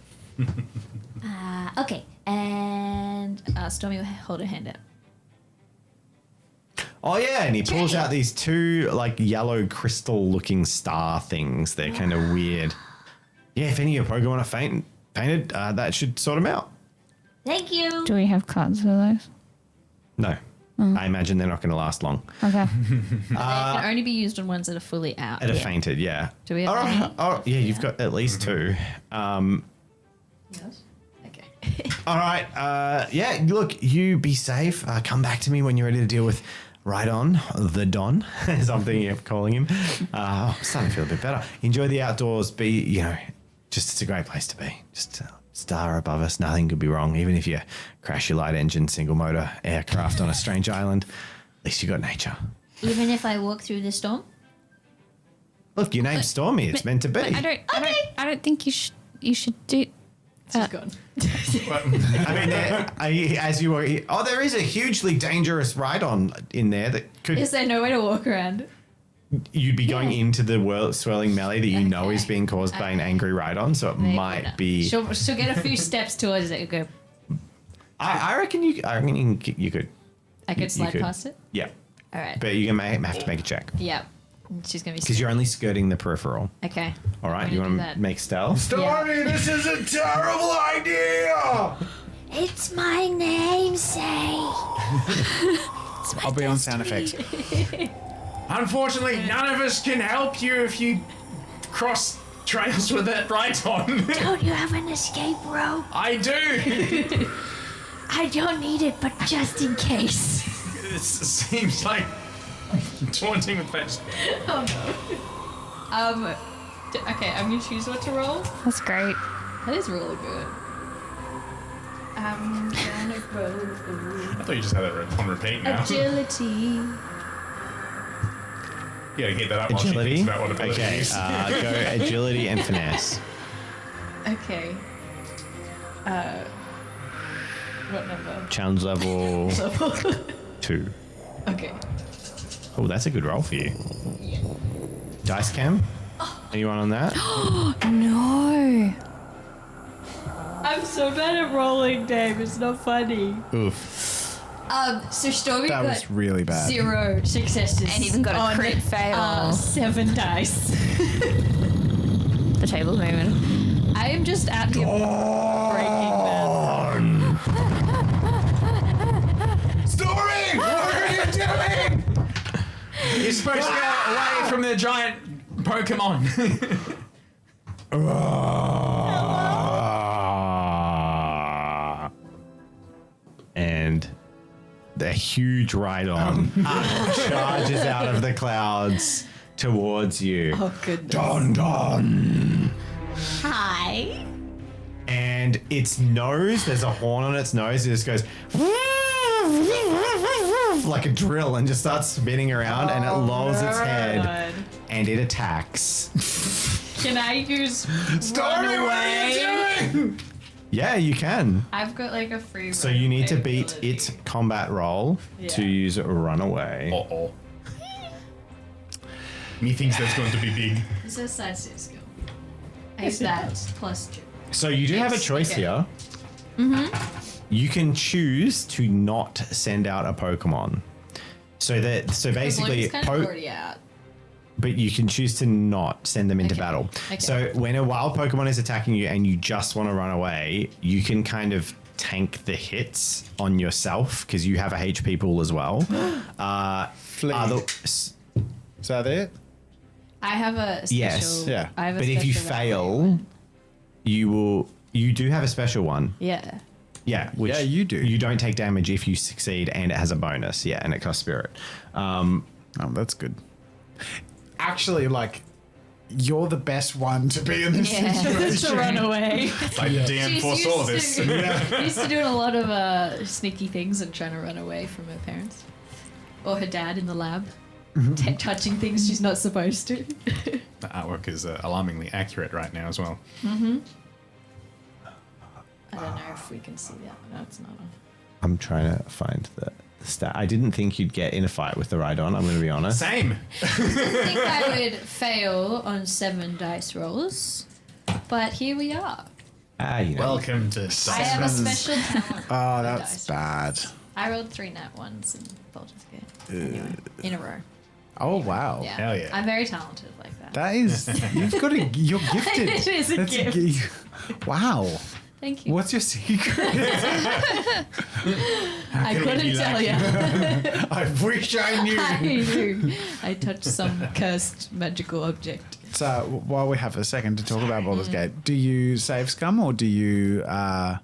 Okay, and Stormy will hold her hand out. Oh yeah, and he pulls out these 2 like yellow crystal looking star things. They're kind of weird. Yeah, if any of your Pokemon are painted, that should sort them out. Thank you. Do we have cards for those? No. I imagine they're not going to last long. Okay. They can only be used on ones that are fully out. At a fainted, yeah. Do we have any? Oh, yeah, you've got at least 2. Yes. Okay. All right. Yeah, look, you be safe. Come back to me when you're ready to deal with Rhydon, the Don, as I'm thinking of calling him. I'm starting to feel a bit better. Enjoy the outdoors. It's a great place to be. Just star above us. Nothing could be wrong. Even if you crash your light engine, single motor aircraft on a strange island, at least you got nature. Even if I walk through the storm? Look, your name's Stormy. It's meant to be. I don't think you should do. She's gone. I mean, as you were, there is a hugely dangerous Rhydon in there that could. Is there no way to walk around? You'd be going into the swirling melee that you know is being caused by an angry Rhydon, so it might be. She'll get a few steps towards it and go. I reckon you could. I could slide could. past it? Yeah, All right. but you're gonna have to make a check Yeah. She's going to be. because you're only skirting the peripheral. Okay. All right, I'm you gonna want do to that. make stealth? Stormy, this is a terrible idea. It's my namesake. I'll be on sound effects. Unfortunately, none of us can help you if you cross trails with that Rhydon. Don't you have an escape rope? I do. I don't need it, but just in case. It seems like taunting with fetch. Okay, I'm gonna choose what to roll. That's great. That is really good. I'm gonna roll I thought you just had it on repeat now. agility. You gotta get that up while she Agility. thinks about what ability Okay, is. go agility and finesse. Okay. What number? Challenge level 2. Okay. Oh, that's a good roll for you. Dice cam? Anyone on that? No. I'm so bad at rolling, Dave. It's not funny. Oof. So Stormy That got was really bad. 0 successes. And even got a on, crit fail. 7 dice. The table's moving. I am just out here breaking them. Stormy! What are you doing? You're supposed to get away from the giant Pokemon. And the huge Rhydon charges out of the clouds towards you. Oh, goodness. Don. Hi. And its nose, there's a horn on its nose, it just goes like a drill and just starts spinning around and it lolls its head and it attacks. Can I use Stormy, run what are you away? doing? Yeah, you can. I've got like a free. So you need to beat its combat roll to Yeah. use Runaway. Uh-oh. Methinks that's going to be big. It's a side skill. I use that plus 2. So you do have a choice Okay. here. You can choose to not send out a Pokemon. So basically, It's kind of already out. but you can choose to not send them into Okay. battle. Okay. So when a wild Pokemon is attacking you and you just want to run away, you can kind of tank the hits on yourself because you have a HP pool as well. Flee. Is that it? I have a special. Yes. Yeah. I have a But if you special that way. fail, you do have a special one. Yeah. Yeah, which Yeah, you do. You don't take damage if you succeed, and it has a bonus. Yeah, and it costs spirit. Oh, that's good. Actually, like, you're the best one to be in this situation. to run away. Like DM foresaw this. Used to doing a lot of sneaky things and trying to run away from her parents or her dad in the lab, touching things she's not supposed to. The artwork is alarmingly accurate right now as well. I don't know if we can see that. No, it's not. I'm trying to find the stat. I didn't think you'd get in a fight with the Rhydon, I'm going to be honest. Same. I think I would fail on 7 dice rolls, but here we are. You know. Welcome to I have a Dice. special talent. Oh, for that's dice. bad. I rolled 3 nat ones in Baldur's Gate. Anyway, in a row. Oh, wow. Yeah. Hell yeah. I'm very talented like that. That is, you've got a, you're gifted. It is a That's gift. Wow. Thank you. What's your secret? I can we couldn't be tell lucky? you. I wish I knew. I knew. I touched some cursed magical object. So while we have a second to talk about Baldur's Gate, do you save scum or do you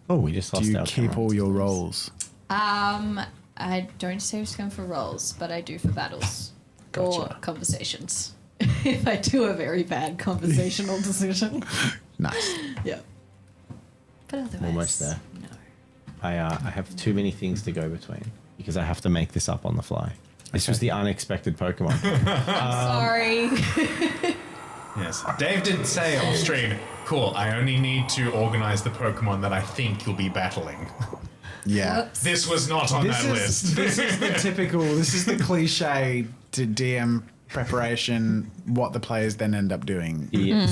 We just lost do you our keep camera. all your rolls? I don't save scum for rolls, but I do for battles or Gotcha. conversations. If I do a very bad conversational decision. Nice. Yeah. But otherwise, Almost there. No. I have too many things to go between because I have to make this up on the fly. This was the unexpected Pokemon. Sorry. Yes. Dave did say off stream, cool, I only need to organize the Pokemon that I think you'll be battling. Yeah. Whoops. This was not on that list. This is the typical, this is the cliche to DM preparation, what the players then end up doing. Yeah,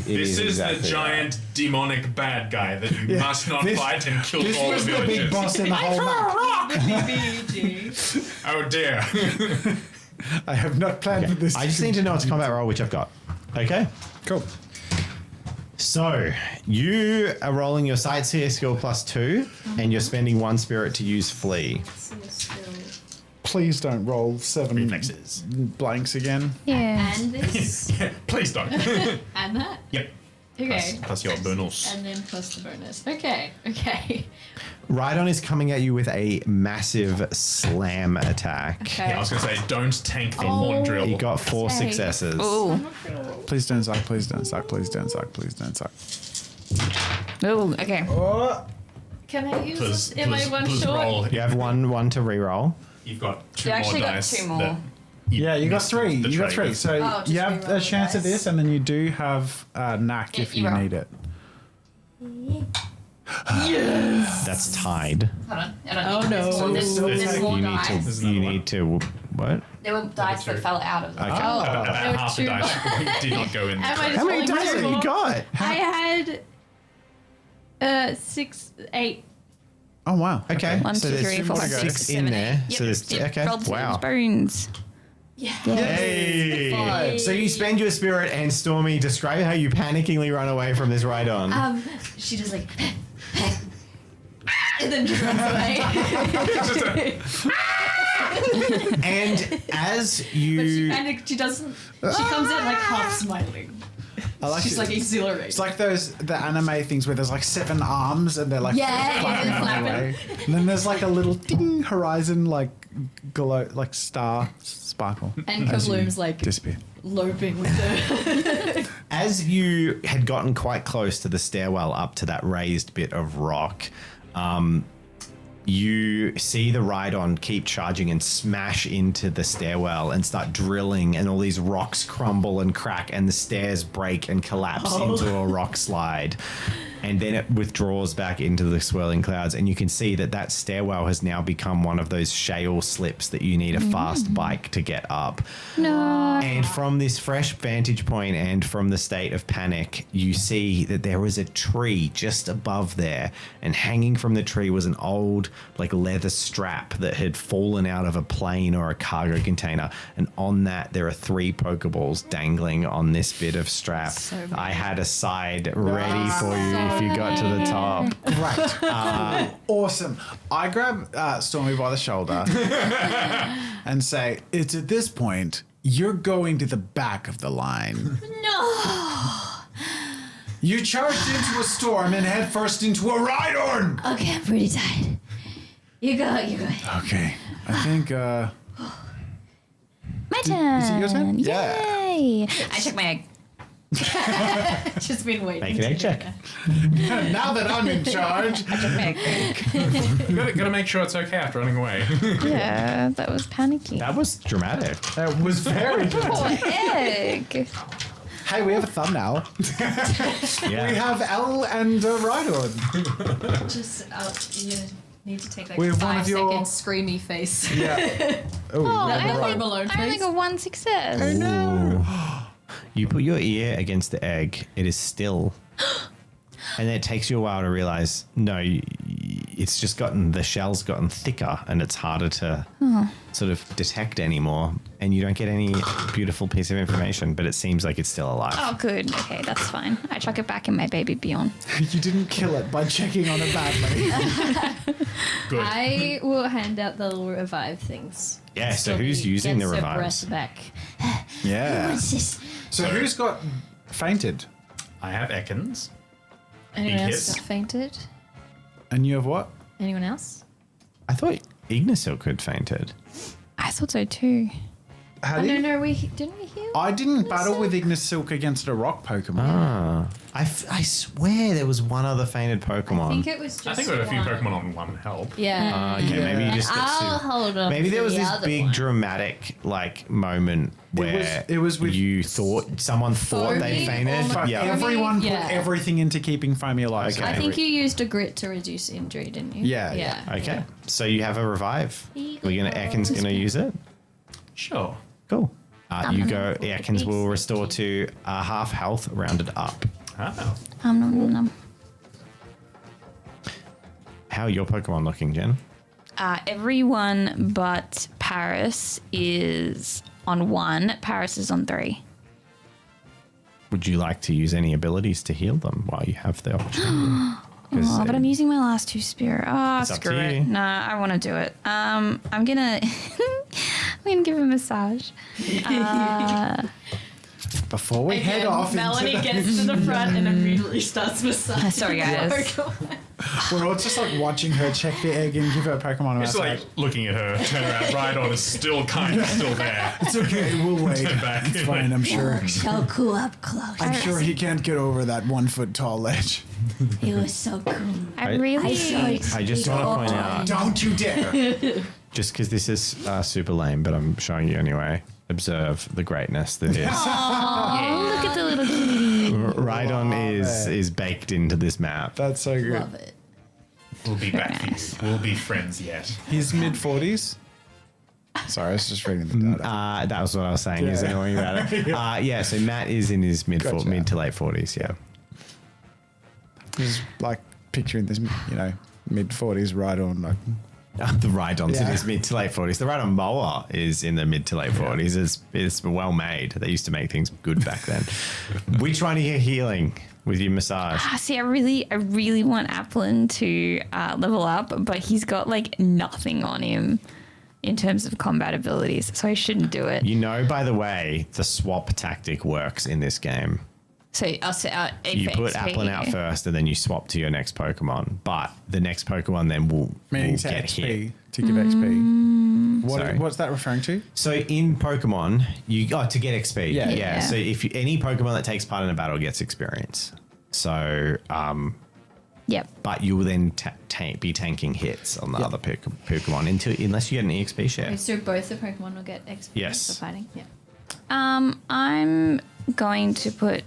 This is the giant demonic bad guy that you must not fight and kill This all was the the villagers. big boss in the whole map. Oh dear. I have not planned for this. I just need to know it's a combat roll, which I've got. Okay. Cool. So you are rolling your sightseer skill +2, and you're spending 1 spirit to use flee. Please don't roll 7 Reflexes. blanks again. Yeah. And this. Yeah, please don't. And that. Yep. Okay. Plus your bonus. And then plus the bonus. Okay. Okay. Rhydon is coming at you with a massive slam attack. Okay. Yeah, I was going to say, don't tank the Oh. horn drill. You got 4 Okay. successes. Ooh. Please don't suck, please don't suck, please don't suck, please don't suck. Ooh. Okay. Can I use Please, this? Am I one please short? roll. You have one to reroll. You've got 2 You more actually got dice. 2 more. that Yeah, you got missed 3. the You got trait 3. with. So Oh, just you have reroll a chance at dice. this, and then you do have knack Yeah, if you you roll. need it. That's tied. Hold on. I don't Oh, think no. There's more You need dice. to. There's You another need to. What? There were dice that fell out of the Okay. Oh, About there were half the 2 dice did not go in. Am I just How many rolling dice have two? you got? I had 6, 8. Oh, wow. Okay. 1, so 2, there's 3, 4, 5, 6, 6 7, in there. 8. So there's okay. Rolled Wow. bones. Yeah. Hey. So you spend your spirit, and Stormy, describe how you panickingly run away from this Rhydon. She just like, and then just runs away. And as But she you, kind of, she doesn't. She comes in like half smiling. I like She's it. like exhilarated. It's like the anime things where there's like 7 arms and they're like Yeah, flapping they're on the way. And then there's like a little ding horizon like glow like star sparkle. And as you Kabloom's like disappear. loping with her. as you had gotten quite close to the stairwell up to that raised bit of rock, you see the Rhydon keep charging and smash into the stairwell and start drilling, and all these rocks crumble and crack, and the stairs break and collapse into a rock slide. And then it withdraws back into the swirling clouds, and you can see that that stairwell has now become one of those shale slips that you need a fast bike to get up. No. And from this fresh vantage point and from the state of panic, you see that there was a tree just above there, and hanging from the tree was an old like leather strap that had fallen out of a plane or a cargo container, and on that there are 3 Pokeballs dangling on this bit of strap. I had a side ready for you if you got to the top. Great. Awesome. I grab Stormy by the shoulder and say, it's at this point You're going to the back of the line. No. You charged into a storm and head first into a Rhydon. Okay, I'm pretty tired. You go. Okay. I think, My turn. is it your turn? Yay. I check my egg. Just been waiting. Make an egg check. now that I'm in charge. I check my egg. Gotta make sure it's okay after running away. Yeah, that was panicky. That was dramatic. That was very good. Poor egg. Hey, we have a thumbnail. Yeah. We have Elle and Rhydon. Just you need to take like We a have one of 5-second your- screamy face. Yeah. Oh, I Home only, Alone I only face. got one success. You put your ear against the egg. It is still. And then it takes you a while to realize, no, it's just the shell's gotten thicker and it's harder to sort of detect anymore. And you don't get any beautiful piece of information, but it seems like it's still alive. Oh, good. Okay, that's fine. I chuck it back in my baby Beyond. You didn't kill it by checking on it badly. Good. I will hand out the little revive things. Yeah, so Still who's using gets the her revives? breath back. Yeah. What's this? So who's got fainted? I have Ekans. Anyone else Yes. got fainted? And you have what? Anyone else? I thought Ignisilk had fainted. I thought so too. How Oh, did no, we didn't we heal? I didn't battle with Ignisilk against a rock Pokemon. Ah. I swear there was one other fainted Pokemon. I think it was just I think we had a few one. Pokemon on one help. Yeah. Okay, maybe you just get I'll hold on. Maybe there to was the this other big one. dramatic moment where it was with- you thought someone thought they Foamy fainted. or But Yeah. everyone Yeah. put everything into keeping Foamy alive. Okay. I think you used a grit to reduce injury, didn't you? Yeah, Yeah. Okay. So you have a revive. Ekans gonna use it. Sure. Cool. You go. Ekans will restore to half health, rounded up. Oh. Nom, nom. How are your Pokemon looking, Jen? Everyone but Paris is on 1. Paris is on 3. Would you like to use any abilities to heal them while you have the opportunity? 'Cause, Oh, but I'm using my last 2 spirit. Oh, It's up screw to it. you. Nah, I want to do it. I'm gonna I'm gonna give a massage. Before we head off Melanie into gets to the front and immediately starts massaging. Sorry, guys. we're all just like watching her check the egg and give her a Pokemon a Just massage. like looking at her, turn around, Rhydon is still kind of still there. It's okay, we'll wait. Turn back. It's fine, I'm sure. So cool up close. I'm sure he can't get over that 1 foot tall ledge. He was so cool. I really I just want to point out, Don't you dare! just because this is super lame, but I'm showing you anyway. Observe the greatness that is. Oh, look at the little kitty. Rhydon is baked into this map. That's so good. Love it. We'll be Very back. nice. We'll be friends yet. He's mid 40s. Sorry, I was just reading the data. That was what I was saying. Is Yeah. annoying about it. Yeah. So Matt is in his mid Gotcha. mid to late 40s. Yeah. Just like picturing this, mid 40s Rhydon. Like, The Rhydon's in Yeah. his mid to late 40s. The Rhydon mower is in the mid to late 40s. It's well made. They used to make things good back then. Which one are you healing with your massage? See, I really want Applin to level up, but he's got like nothing on him in terms of combat abilities, so I shouldn't do it. You know, by the way, the swap tactic works in this game. So I'll set out You put Applin out first, and then you swap to your next Pokemon. But the next Pokemon then will meaning to get XP, hit. to give XP. Sorry. What's that referring to? So in Pokemon, to get XP. Yeah. Yeah. So if any Pokemon that takes part in a battle gets experience. So, Yep. but you will then be tanking hits on the other Pokemon unless you get an EXP share. So both the Pokemon will get XP Yes. for fighting? Yeah. I'm going to put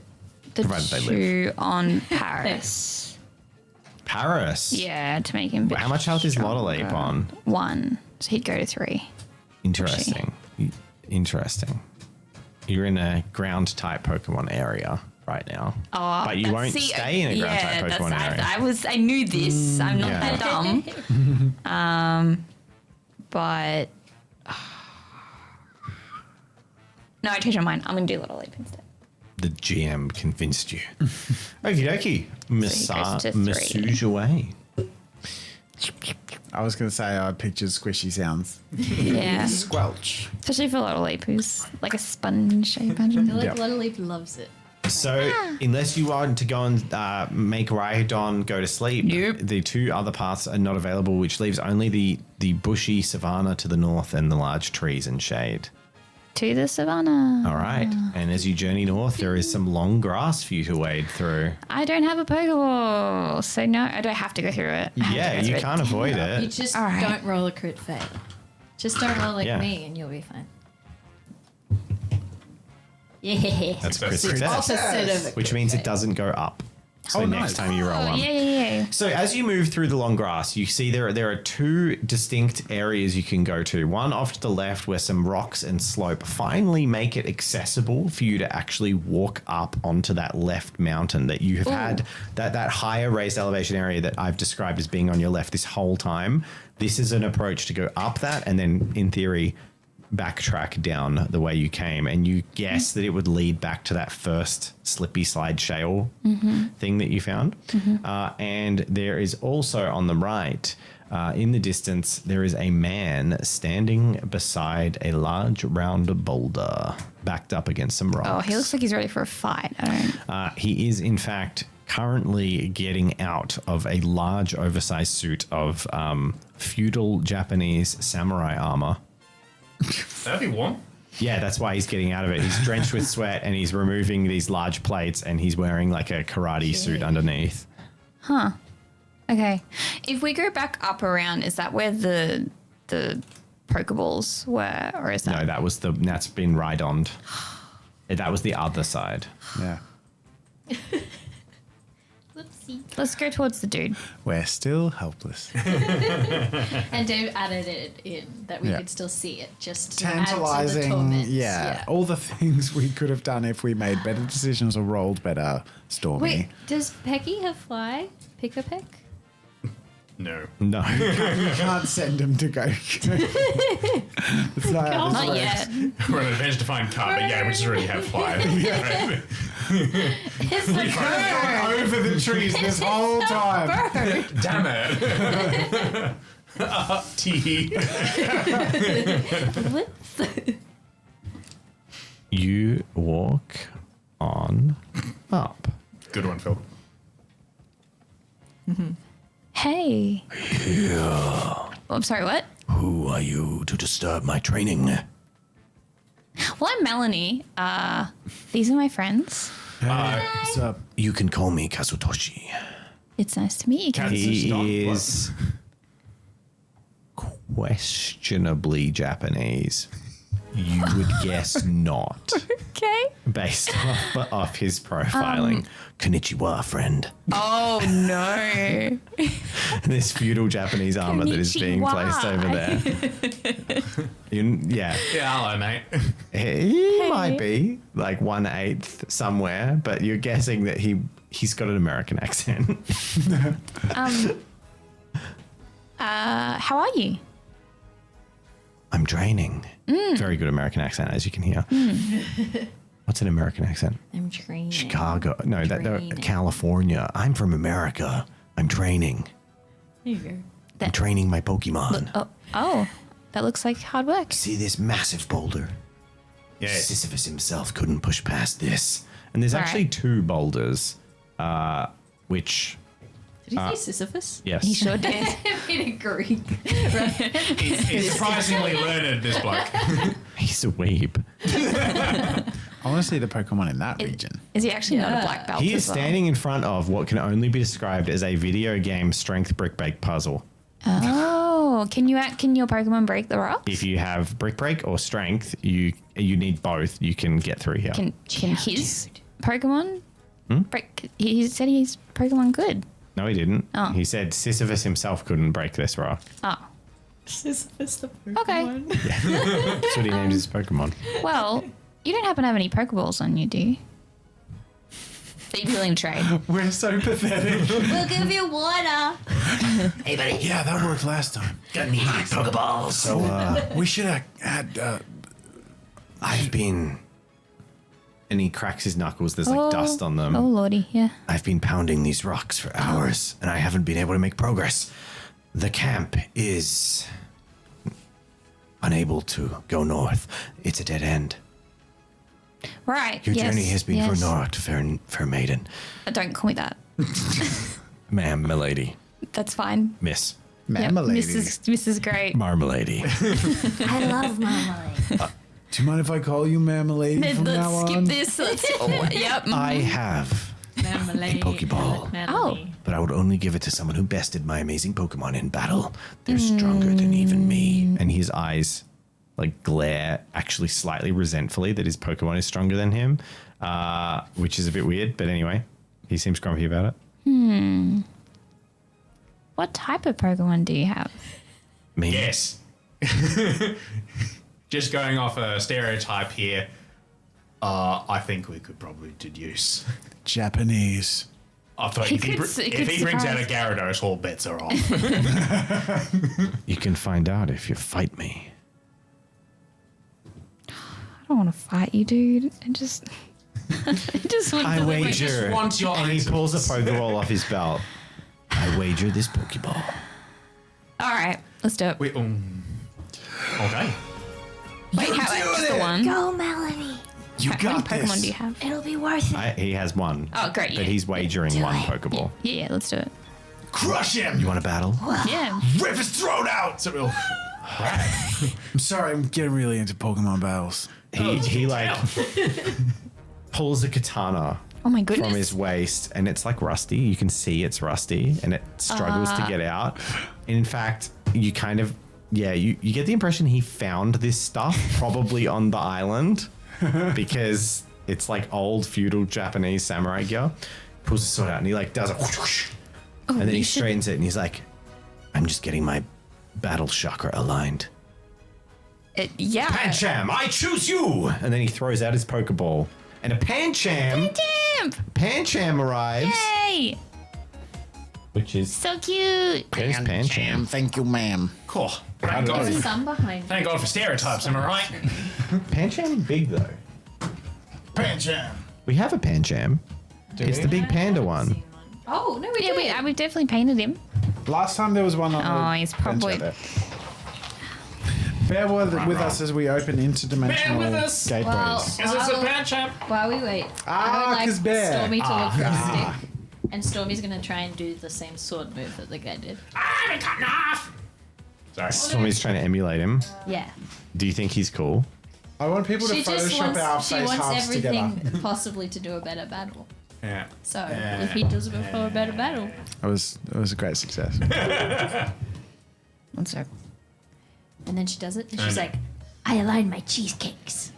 the Provided they 2 on Paris. Paris. Yeah, to make him. A bit How much health is stronger. Lottaleap on? 1, so he'd go to 3. Interesting. Interesting. You're in a ground type Pokemon area right now. But you won't stay in a ground type Pokemon area. I knew this. I'm not that dumb. But no, I changed my mind. I'm gonna do Little Leap instead. The GM convinced you. Okie dokie. goes to 3. Massage away. I was going to say I pictured squishy sounds. Yeah. Squelch. Especially for Little Leap, who's like a sponge, I imagine. I feel like Yep. Little Leap loves it. So, unless you want to go and make Rhydon go to sleep, Nope. the two other paths are not available, which leaves only the bushy savanna to the north and the large trees and shade. To the savannah. All right. And as you journey north, there is some long grass for you to wade through. I don't have a Pokeball, so no, I don't have to go through it. I have to Yeah, go through you it. can't avoid You it. just All right. don't roll a crit fail. Just don't roll like Yeah. me and you'll be fine. Yeah. That's Success. crit success, Opposite of a which crit means it fail. doesn't go up. So Oh, next nice. time you roll Oh, one. yeah. So as you move through the long grass, you see there are two distinct areas you can go to. One off to the left where some rocks and slope finally make it accessible for you to actually walk up onto that left mountain that you have had, that higher raised elevation area that I've described as being on your left this whole time. This is an approach to go up that and then, in theory, backtrack down the way you came, and you guess that it would lead back to that first slippy slide shale thing that you found. And there is also on the right, in the distance, there is a man standing beside a large round boulder backed up against some rocks. Oh, he looks like he's ready for a fight. I don't. He is, in fact, currently getting out of a large oversized suit of feudal Japanese samurai armor. That'd be warm. Yeah, that's why he's getting out of it. He's drenched with sweat and he's removing these large plates and he's wearing like a karate suit underneath. Okay. If we go back up around, is that where the Pokeballs were, or is that? No, that's been Rhydoned. That was the other side. Yeah. Whoopsie. Let's go towards the dude. We're still helpless. And Dave added it in that we Yeah. could still see it, just to add to the Tantalizing. torment. Yeah. All the things we could have done if we made better decisions or rolled better, Stormy. Wait, does Pecky have fly? Pick a peck? No. No. You can't send him to go. It's not how this Not works. yet. We're on an adventure to find car, but yeah, we just already have fly. It's like Gone over the trees this whole time. bird. Damn it. T. Whoops. You walk on up. Good one, Phil. Hey. Oh, I'm sorry, what? Who are you to disturb my training? Well, I'm Melanie. These are my friends. What's up? You can call me Kazutoshi. It's nice to meet you. Cat- He What? is questionably Japanese. You would guess not, Okay. based off his profiling. Konnichiwa, friend. Oh, no. This feudal Japanese armor that is being placed over there. Yeah, Yeah, hello, mate. he might be like 1/8 somewhere, but you're guessing that he's got an American accent. How are you? I'm training. Very good American accent, as you can hear. What's an American accent? I'm training. Chicago. No, Training. California. I'm from America. I'm training. There you go. I'm training my Pokemon. Oh, that looks like hard work. See this massive boulder? Yes. Sisyphus himself couldn't push past this. And there's All actually right. 2 boulders, which, Did he say Sisyphus? yes. He sure did. In a Greek. He's surprisingly learned, this bloke. He's a weeb. I want to see the Pokemon in that region. Is he actually not a Yeah. black belt? He is as well? standing in front of what can only be described as a video game strength brick break puzzle. Oh, can your Pokemon break the rocks? If you have brick break or strength, you need both. You can get through here. Can his Pokemon break? He said his Pokemon good. No, he didn't. Oh. He said Sisyphus himself couldn't break this rock. Oh, Sisyphus the okay. That's what he named his Pokemon. Well, you don't happen to have any Pokeballs on you, do you? That you'd be willing to trade? We're so pathetic. We'll give you water. Hey, buddy. Yeah, that worked last time. Got any Pokeballs? So, We should have had. I've been... And he cracks his knuckles. There's like dust on them. Oh lordy, yeah. I've been pounding these rocks for hours, and I haven't been able to make progress. The camp is unable to go north. It's a dead end. Right. Your journey has been for yes. naught, fair maiden. Don't call me that. Ma'am, milady. That's fine. Miss. Yep, Marmalade. Mrs. Great. Marmalady. I love marmalade. Do you mind if I call you Marmalade from now Let's skip on? this. Yep. I have, Marmalade. Pokeball. Marmalade. but I would only give it to someone who bested my amazing Pokemon in battle. They're stronger than even me. And his eyes like glare actually slightly resentfully that his Pokemon is stronger than him, which is a bit weird. But anyway, he seems grumpy about it. What type of Pokemon do you have? Me? Yes. Just going off a stereotype here, I think we could probably deduce. Japanese. I thought He if he, could- br- he if could he brings out a surprise. Gyarados, all bets are off. You can find out if you fight me. I don't want to fight you, dude. I just want I to wager. just want your and he items. pulls a Pokeball off his belt. I wager this Pokeball. All right, let's do it. Okay. Wait, how about just the one? Go, Melanie. You How many got Pokemon this. do you have? It'll be worth it. He has one. Oh, great. But Yeah. he's wagering one Pokeball. Yeah, let's do it. Crush him! You want to battle? Yeah. Rip his throat out! So we'll... I'm sorry, I'm getting really into Pokemon battles. He like pulls a katana Oh my goodness. from his waist, and it's like rusty. You can see it's rusty, and it struggles to get out. In fact, you kind of you get the impression he found this stuff probably on the island because it's like old feudal Japanese samurai gear. Pulls his sword out and he like does a whoosh, and then he straightens it and he's like, "I'm just getting my battle chakra aligned." Yeah. Pancham, I choose you! And then he throws out his Pokeball. And a Pancham arrives. Yay! Which is... So cute. There's Pancham. Thank you, ma'am. Cool. Thank God, There's some behind. thank God for stereotypes, am I right? Pancham big, though. Pancham. We have a Pancham. It's the big panda one. Oh no, we Yeah, did. we've definitely painted him. Last time there was one on Oh, the he's bench probably- out there. Bear with us as we open interdimensional Bear with us. gateways. Well, Is this a bad chap? While we wait, Ah, I would 'cause like Bear. Stormy to look for a stick, and Stormy's gonna try and do the same sword move that the guy did. I've been cut in half! Sorry. Somebody's trying to emulate him. Yeah. Do you think he's cool? I want people to She just Photoshop our wants. She face wants halves everything together. possibly to do a better battle. Yeah. So if he does it before a better battle, It was a great success. One sec. and then she does it, and she's like, "I aligned my cheesecakes."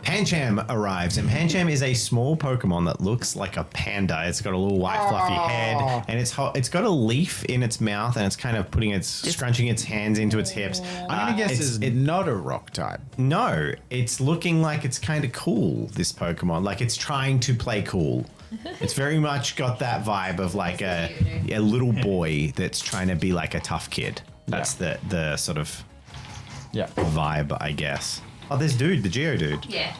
Pancham arrives, and Pancham is a small Pokemon that looks like a panda. It's got a little white fluffy head, and it's got a leaf in its mouth, and it's kind of scrunching its hands into its hips. I'm gonna guess it's not a rock type. No, it's looking like it's kind of cool, this Pokemon. Like it's trying to play cool. It's very much got that vibe of like a little boy that's trying to be like a tough kid. That's the sort of vibe, I guess. Oh, there's dude, the Geo dude. Yeah.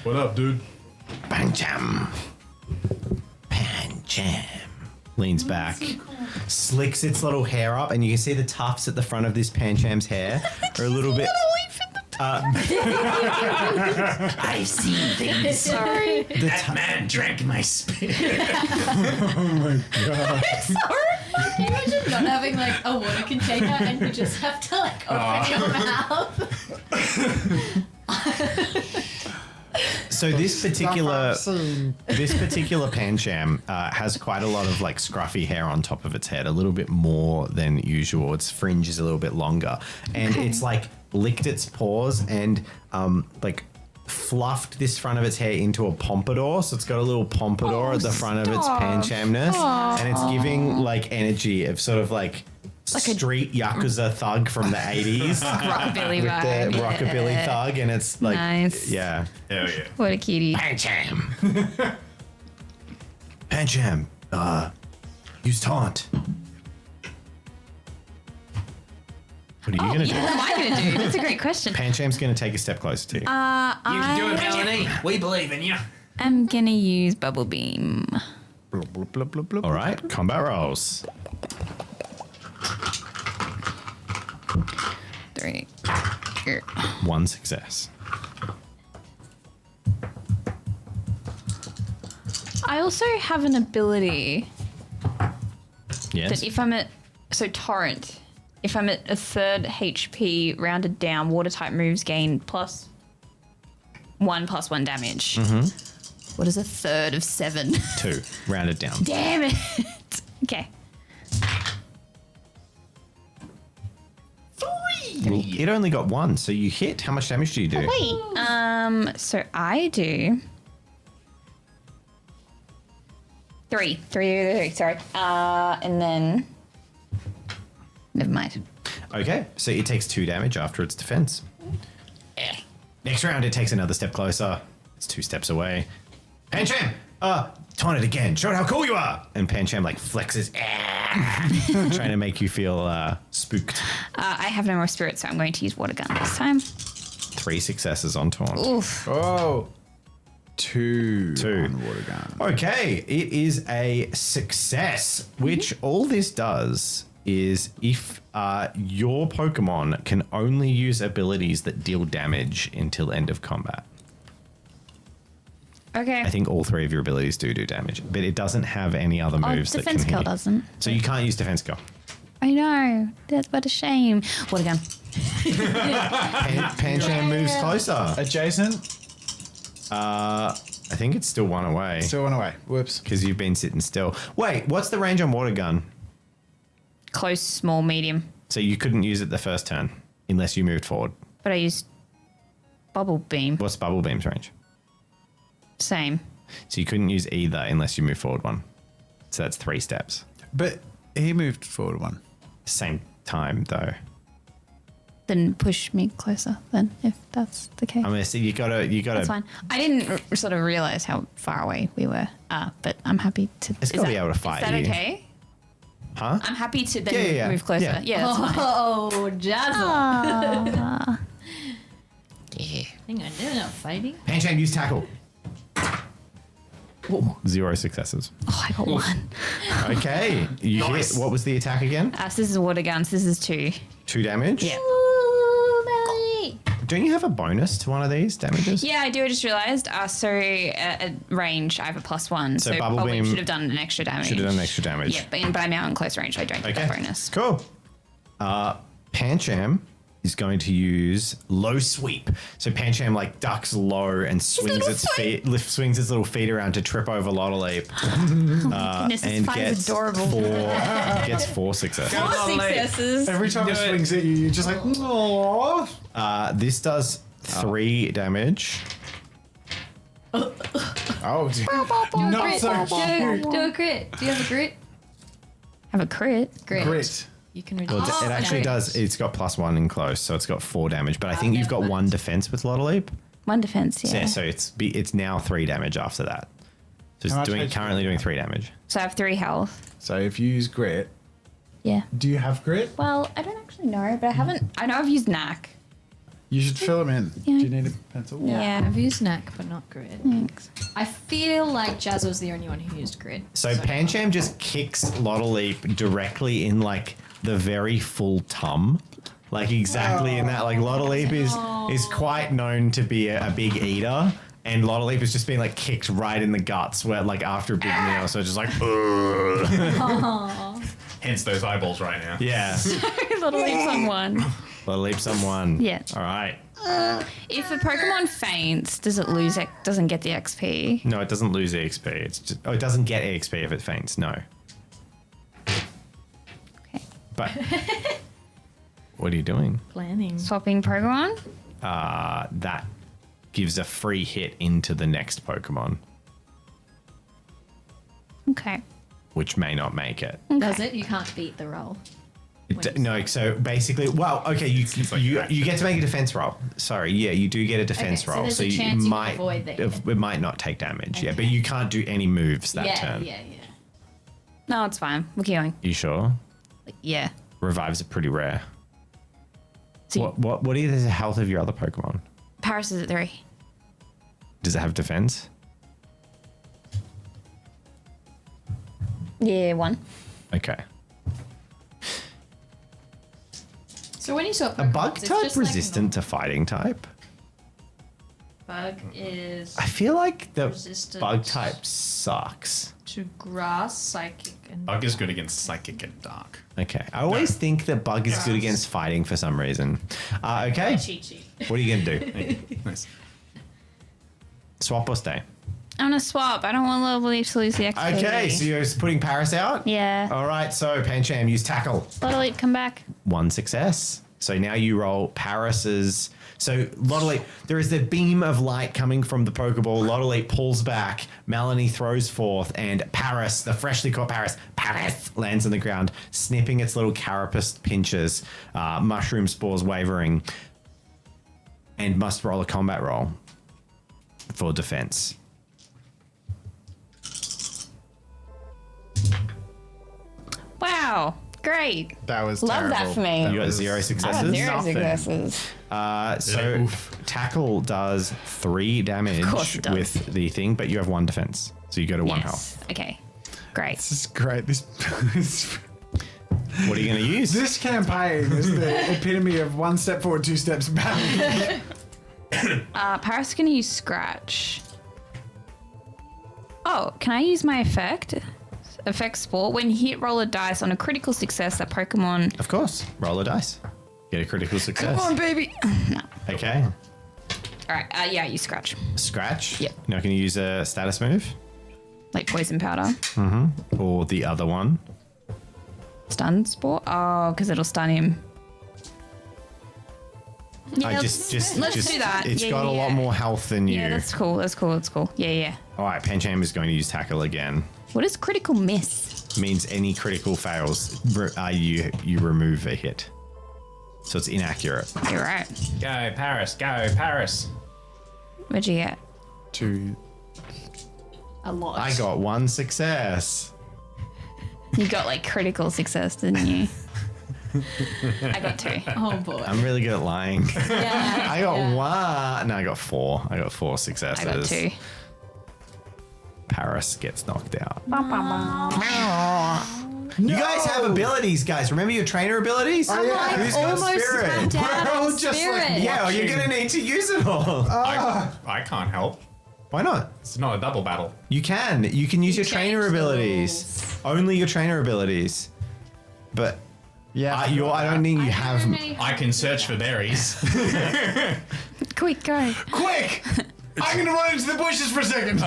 What up, dude? Pancham. Pancham. Leans back, slicks its little hair up, and you can see the tufts at the front of this Pancham's hair are a little bit. I've seen things. Sorry. That man drank my spit. Can you imagine not having like a water container and you just have to like open your mouth? So this particular Pancham has quite a lot of like scruffy hair on top of its head, a little bit more than usual. Its fringe is a little bit longer, and it's like licked its paws and like fluffed this front of its hair into a pompadour. So it's got a little pompadour at the front of its Panchamness, and it's giving like energy of sort of like a street Yakuza thug from the 80s. Rockabilly With vibe. the rockabilly thug, and it's like, Nice. yeah. Hell yeah. What a cutie. Pancham. Pancham, use taunt. What are you gonna What am I gonna do? That's a great question. do? Pancham's gonna take a step closer to you. You can do it, Melanie. We believe in you. I'm gonna use Bubble Beam. All right, combat rolls. 3. 1 success. I also have an ability Yes. that if I'm at Torrent, if I'm at a third HP rounded down, water type moves gain +1/+1 damage. What is a third of 7? 2. Rounded down. Damn it. Okay. Well, it only got 1, so you hit. How much damage do you do? Wait. So I do 3. 3. Sorry. And then never mind. Okay, so it takes 2 damage after its defense. Next round, it takes another step closer. It's 2 steps away. Pancham, taunt it again. Show it how cool you are. And Pancham like flexes, trying to make you feel spooked. I have no more spirit, so I'm going to use water gun this time. 3 successes on taunt. Oof. Oh. 2 2. on water gun. Okay, it is a success, which all this does is if your Pokemon can only use abilities that deal damage until end of combat. Okay. I think all 3 of your abilities do damage, but it doesn't have any other moves that can defense hit skill you. doesn't. So you can't use defense skill. I know. That's what a shame. Water gun. Pancham moves closer. Adjacent. I think it's still 1 away Still went away. Whoops. because you've been sitting still. Wait, what's the range on water gun? Close, small, medium. So you couldn't use it the first turn unless you moved forward. But I used bubble beam. What's Bubble Beam's range? Same. So you couldn't use either unless you move forward 1. So that's 3 steps. But he moved forward 1. Same time though. Then push me closer. Then, if that's the case. I'm gonna see you gotta That's fine. I didn't sort of realize how far away we were, but I'm happy to. It's gotta be able to fight Is that you. okay? Huh? I'm happy to then Yeah. move closer. Yeah, that's fine. Oh, Jazzle. Ah. Hang on, they're not fighting. Pancham, use tackle. 0 successes. Oh, I got 1. Okay, you Nice. hit. What was the attack again? So this is water guns. This is 2. 2 damage. Yeah. Ooh, Melly. Don't you have a bonus to one of these damages? Yeah, I do. I just realized. At range, I have a +1. So So bubble probably beam should have done an extra damage. Should have done extra damage. Yeah, but I'm out in close range, so I don't get that bonus. Cool. Pancham is going to use low sweep. So Pancham like ducks low and swings little its feet, swings its little feet around to trip over Lottleap, Goodness, this and fight is gets adorable. 4 successes. Successes. Every time it swings at you, you're just like, no. This does 3 damage. Oh, dude. Not so cute. Do a crit. Do you have a grit? Have a crit. Grit. Grit. You can reduce. Well, it actually does. It's got +1 in close, so it's got 4 damage. But I think you've got 1 defense with Lottleap. 1 defense, yeah. So it's now 3 damage after that. So How it's much currently HP? doing 3 damage. So I have 3 health. So if you use grit, Yeah. do you have grit? Well, I don't actually know, but I haven't. I know I've used knack. You should fill them in. Yeah. Do you need a pencil? Yeah. I've used knack, but not grit. Thanks. I feel like Jazz was the only one who used grit. So Pancham just kicks Lottleap directly in like the very full tum. Like exactly in that. Like Lottleap is quite known to be a big eater. And Lottleap is just being like kicked right in the guts where like after a big meal. So it's just like, ugh. Hence those eyeballs right now. Yeah. Little leaps on 1. Lottleap's on 1. Yeah. All right. If a Pokemon faints, does it lose? Doesn't get the XP? No, it doesn't lose EXP. It's just, it doesn't get EXP if it faints. No. Okay. But what are you doing? Planning. Swapping Pokemon. That gives a free hit into the next Pokemon, Okay. which may not make it. Does it? You can't beat the roll. No, so basically, well, okay, you get to make a defense roll. Sorry, yeah, you do get a defense Okay, so roll, there's so a you chance you can might avoid the hit. it might not take damage, yeah, but Okay. you can't do any moves that yeah, turn. yeah. No, it's fine. We're going. You sure? Yeah. Revives are pretty rare. See, What is the health of your other Pokemon? Paris is at 3. Does it have defense? Yeah, 1. Okay. So when you saw A bug Pokemon, it's type just like resistant to fighting type? bug is I feel like the resistant bug type sucks. to grass, psychic, and Bug is good against psychic and dark. Okay. I always think that bug is good against fighting for some reason. Okay. cheat sheet. What are you going to do? Nice. Swap or stay? I'm gonna swap. I don't want Little Leap to lose the XP. Okay, so you're putting Paris out? Yeah. All right, so Pancham, use tackle. Little Leap, come back. 1 success. So now you roll Paris's. So Lottolite, there is a beam of light coming from the Pokeball. Lottolite pulls back. Melanie throws forth, and Paris, the freshly caught Paris, lands on the ground, snipping its little carapace pinches, mushroom spores wavering, and must roll a combat roll for defense. Wow. Great. That was Love terrible. that for me. You got 0 I successes. got 0 nothing. successes. So tackle does 3 damage course it does. with the thing, but you have 1 defense, so you go to 1 health. Yes. Okay. Great. This is great. This What are you going to use? this campaign is the epitome of 1 step forward, 2 steps back. Paris is gonna use Scratch. Oh, can I use my effect? Effect Sport. When hit, roll a dice. On a critical success, that Pokemon. Of course, roll a dice. Get a critical success. Come on, baby. No. Okay, All right. Yeah, use Scratch. scratch. Yep. Now can you use a status move Like Poison Powder. or the other one? Stun Sport. Oh, because it'll stun him. Yeah, let's let's do that. It's Yeah, got a yeah, lot yeah. more health than you. Yeah, that's cool. That's cool. That's cool. Yeah, yeah. All right, Pancham is going to use tackle again. What is critical miss? Means any critical fails, you remove a hit. So it's inaccurate. You're right. Go, Paris. Go, Paris. What'd you get? 2. A lot. I got 1 success. You got like critical success, didn't you? I got 2. Oh boy. I'm really good at lying. Yeah. I got yeah. 1. No, I got 4. I got 4 successes. I got 2. Paris gets knocked out. No. You guys have abilities, guys. Remember your trainer abilities? Oh, yeah. Who's got Almost spirit? ran down We're all on just like, spirit. Yeah, well, you're gonna need to use it all. I can't help. Why not? It's not a double battle. You can. You can use your trainer Change the abilities. rules. Only your trainer abilities. But Yeah. I don't think you have. I can search for berries. Quick, go. Quick! I'm gonna run into the bushes for a second.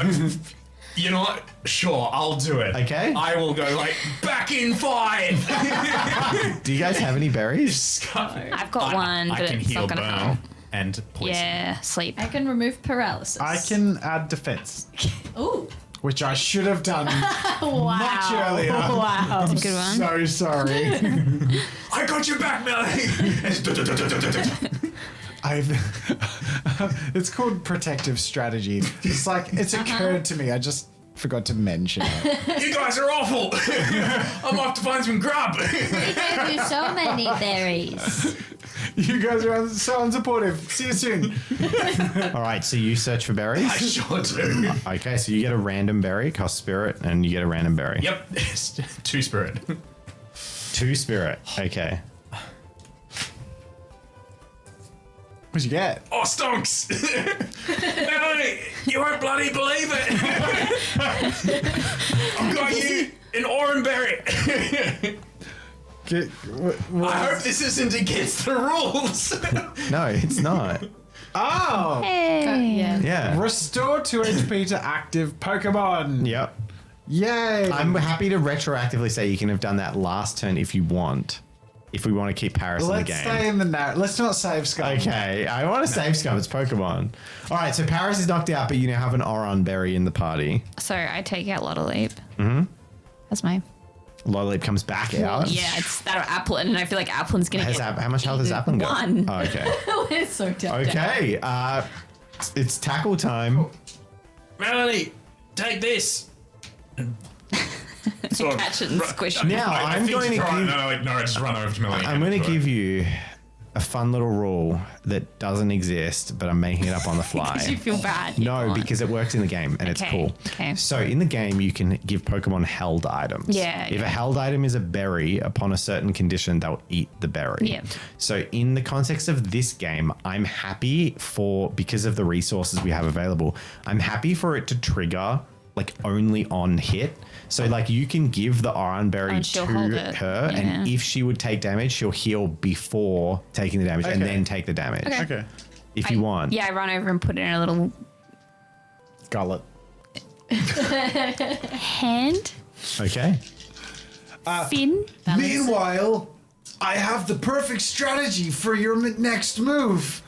You know what? Sure, I'll do it. Okay. I will go like back in 5. Do you guys have any berries? I've got one, but I can it's heal not gonna burn help. and poison. Yeah, sleep. I can remove paralysis. I can add defense, Ooh. which I should have done Wow. much earlier. Wow. That's a good one. So sorry. I got your back, Melanie. It's called protective strategy. It's like it's occurred to me. I just forgot to mention it. You guys are awful. I'm off to find some grub. We gave you so many berries. You guys are so unsupportive. See you soon. All right, so you search for I berries. sure do. Okay, so you get a random berry, cost spirit, and you get a random berry. Yep, it's 2 spirit. 2 spirit. Okay. What'd you get? Oh, stonks! Melanie, you won't bloody believe it! I've got you an oranberry! I hope this isn't against the rules! No, it's not. Oh! Hey. Yeah. Yeah. Restore 2 HP to active Pokemon. Yep. Yay! I'm happy to retroactively say you can have done that last turn if you want. If we want to keep Paris in the Let's game. stay in the narrative. Let's not save Scum. Okay, I want to save Scum. It's Pokemon. All right, so Paris is knocked out, but you now have an Oron berry in the party. So I take out Lotta Leap. Mm-hmm. That's my. Lollip comes back out. Yeah, it's that or Applin, and I feel like Applin's gonna Has get how much health has Applin got? 1. Oh, okay. It's so tough. Okay. It's tackle time. Melanie, take this! Catch it and squish it. Now, I'm going to give- No, I just run over to Melanie. I'm going to give you a fun little rule that doesn't exist, but I'm making it up on the fly. Because you feel bad. you No, can't. because it works in the game and it's Okay, cool. okay. So in the game, you can give Pokemon held items. Yeah, If yeah. a held item is a berry, upon a certain condition, they'll eat the berry. Yeah. So in the context of this game, I'm happy because of the resources we have available, I'm happy for it to trigger like only on hit. So like you can give the Aran berry And to she'll hold it. her, and Yeah. if she would take damage, she'll heal before taking the damage and Okay. then take the damage. Okay. If you want. Yeah, I run over and put it in a little Gullet. hand. Okay. Fin. Meanwhile, I have the perfect strategy for your next move.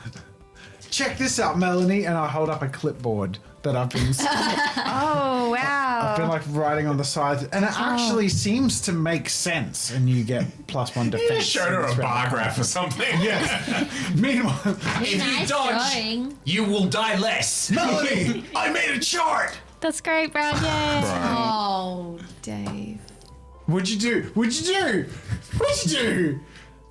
Check this out, Melanie, and I hold up a clipboard that I've been Oh, wow. I've been like writing on the side, and it actually seems to make sense. And you get +1 defense. You just showed her It's a really bar cool. graph or something. Yes. Meanwhile, If you Nice dodge, drawing. you will die less. Melanie, I made a chart. That's great, Brad. Yay. Oh, Dave. What'd you do? What'd you do? What'd you do?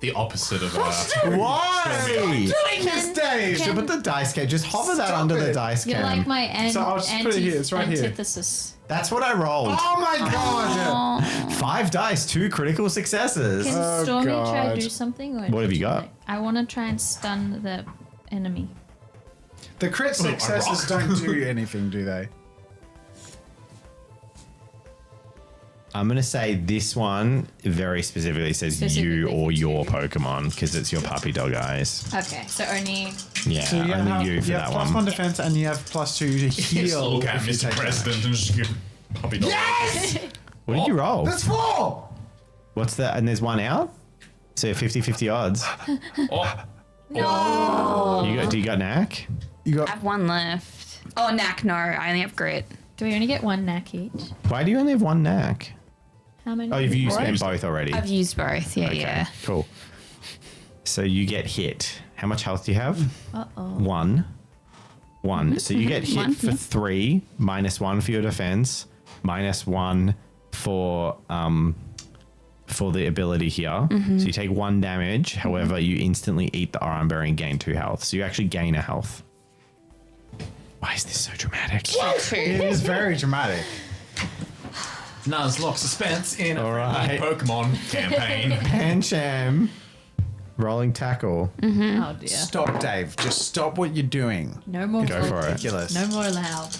The opposite of What'd you do? Why? Doing this, Dave. So put the dice cam. Just hover that Stop under it. the dice You're cam. like my So I'll just put it here. It's right here. antithesis. That's what I rolled. Oh my god. 5 dice, 2 critical successes. Can Oh, Stormy try God. to do something? Or What have you got? I want to try and stun the enemy. The crit successes rock. don't do anything, do they? I'm going to say this one very specifically says you Specifically or for your you. Pokemon because it's your puppy dog eyes. Okay, so only. Yeah, So you only have, you for you that have +1 one. defense, and you have +2 to Just heal. look at if you Mr. take President damage. and just give puppy dog. Yes! What did you roll? That's 4. What's that? And there's one out? So 50-50 odds. Oh, Do you got knack? You I got have one left. Oh, knack, no. I only have grit. Do we only get one knack each? Why do you only have one knack? How many? Oh, you've used What? them both already. I've used both. Yeah, Okay, yeah. cool. So you get hit. How much health do you have? Uh-oh. 1. So you get hit One, for yeah. 3, -1 for your defense, -1 for the ability here. So you take 1 damage. However, you instantly eat the Aran berry and gain 2 health. So you actually gain a health. Why is this so dramatic? it is very dramatic. Nuzlocke suspense in a All friendly right. Pokemon campaign. Pancham, rolling tackle. Oh dear. Stop, Dave. Just stop what you're doing. No more. Go for it. Ridiculous. No more allowed.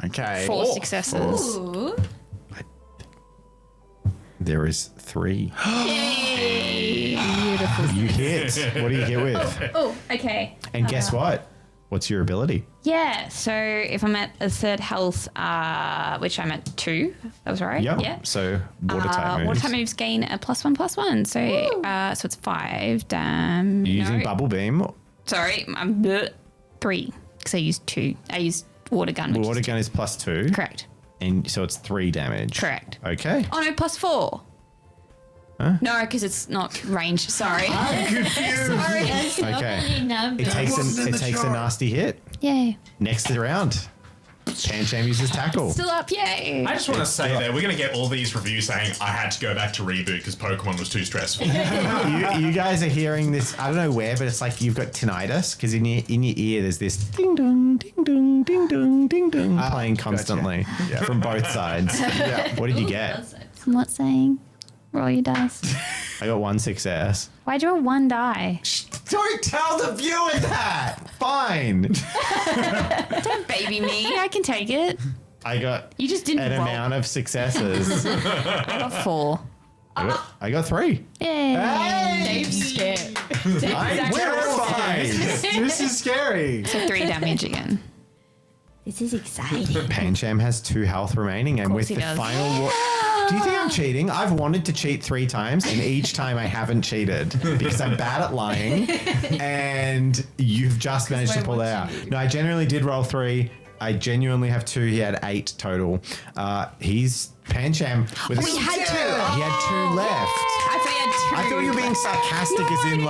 Okay. 4 successes. Ooh. There is 3. Beautiful. You hit. What do you hit with? Oh, okay. And guess what? What's your ability? Yeah, so if I'm at a third health, which I'm at 2, that was right? Yep. Yeah. So water type moves. Water type moves gain a +1/+1. So so it's 5. You're using bubble beam. Sorry, I'm 3 because I used 2. I used water gun. Which Water is gun is +2. correct. And so it's 3 damage. Correct. Okay. Oh no, +4. Huh? No, because it's not range. Sorry. I'm confused. Sorry. Okay. It Numbers. takes wasn't in it the takes a chart. nasty hit. Yay. Next round. Pancham uses tackle. Still up. Yay. I just want to say that we're going to get all these reviews saying I had to go back to reboot because Pokemon was too stressful. you guys are hearing this. I don't know where, but it's like you've got tinnitus because in your ear there's this ding dong, ding dong, ding dong, ding dong playing constantly from both sides. What did you get? I'm not saying. Roll your dice. I got 1 success. Why'd you roll 1 die? Don't tell the viewer that. Fine. Don't baby me. I can take it. I got You just didn't an roll. amount of successes. I got 4. I got 3. Yay. Dave's scared. I'm terrified. This is scary. So 3 damage again. This is exciting. Pancham has 2 health remaining, and with he the does. final. Do you think I'm cheating? I've wanted to cheat 3 times, and each time I haven't cheated because I'm bad at lying, and you've just managed to pull it out. No, I genuinely did roll 3. I genuinely have 2. He had 8 total. He's Pancham with he had 2. He had 2 left. I thought you I thought you were being sarcastic, as in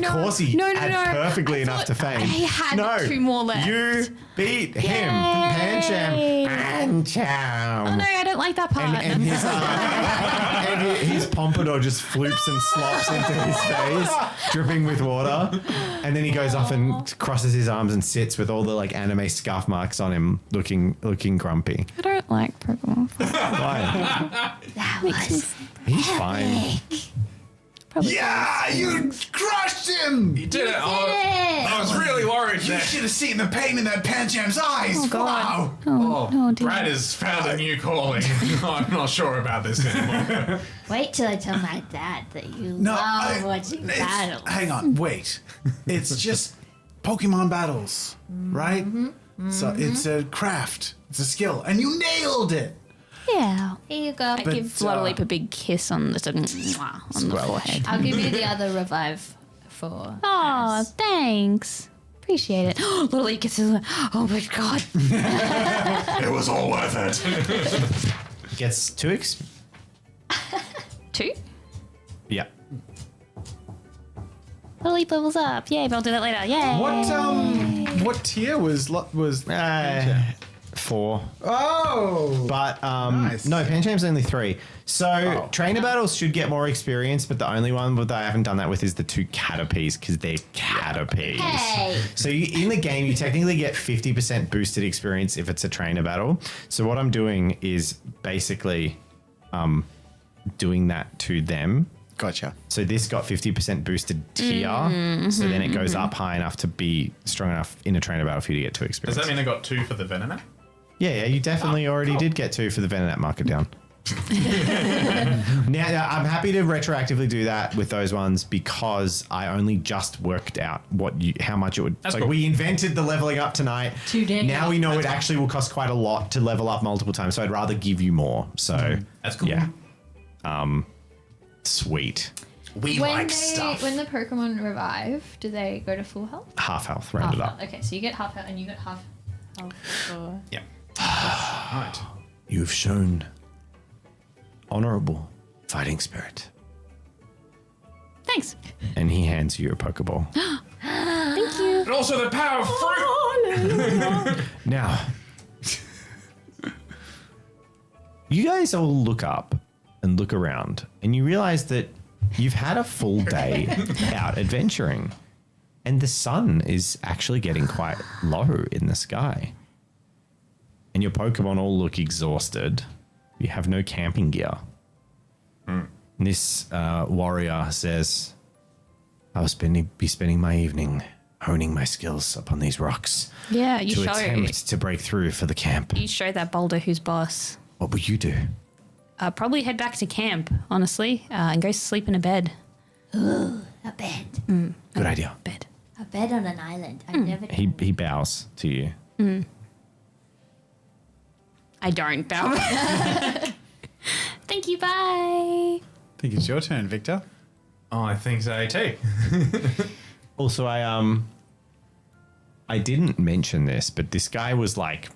of course he had perfectly enough to faint. He had 2 more left. You beat him. Pancham. Oh no, I don't like that part. And his pompadour just floops and slops into his face, dripping with water. And then he goes off and crosses his arms and sits with all the like anime scuff marks on him, looking grumpy. I don't like Pokemon. Why? That was He's fine. Probably Yeah, you crushed him. You did it. I was really worried You there. should have seen the pain in that Pancham's eyes. Oh, God. Wow. Oh, dear. Brad has found a new calling. I'm not sure about this anymore. Wait till I tell my dad that you No, love watching it's- battles. Hang on, wait. It's just Pokemon battles, right? So it's a craft. It's a skill, and you nailed it. Yeah. Here you go. I give Flutterleap a big kiss on the forehead. I'll give you the other revive for. Oh, thanks. Appreciate it. Flutterleap kisses. Oh my god. It was all worth it. Gets 2 2? Yeah. Flutterleap levels up. Yay, but I'll do that later. Yay. What tier was 4. Oh, But Nice. no, Pancham's only 3. So Oh. trainer battles should get more experience, but the only one that I haven't done that with is the 2 Caterpies because they're Caterpies. Hey. So in the game, you technically get 50% boosted experience if it's a trainer battle. So what I'm doing is basically doing that to them. gotcha. So this got 50% boosted tier. So then it goes up high enough to be strong enough in a trainer battle for you to get 2 Does experience. that mean I got 2 for the Venonat? Yeah, you definitely already did get 2 for the Venonat marker down. Now, I'm happy to retroactively do that with those ones because I only just worked out how much it would. That's like cool. we invented the leveling up tonight. Today. Now we know it actually will cost quite a lot to level up multiple times. So I'd rather give you more. So That's cool. yeah, sweet. We like stuff. When the Pokemon revive, do they go to full health? Half health, rounded Half up. health. Okay, so you get half health and you get half health for. Yeah. Right. You've shown honorable fighting spirit. Thanks. And he hands you a Pokeball. Thank you. And also the power of fruit. Now, you guys all look up and look around, and you realize that you've had a full day out adventuring, and the sun is actually getting quite low in the sky. And your Pokemon all look exhausted. You have no camping gear. And this warrior says, I'll be spending my evening honing my skills upon these rocks Yeah, you to show. attempt to break through for the camp. You show that boulder who's boss. What would you do? Probably head back to camp, honestly, and go sleep in a bed. A bed. Good idea. Bed. A bed on an island. I've never He done. he bows to you. I don't bow. Thank you. Bye. I think it's your turn, Victor. Oh, I think so too. Also, I didn't mention this, but this guy was like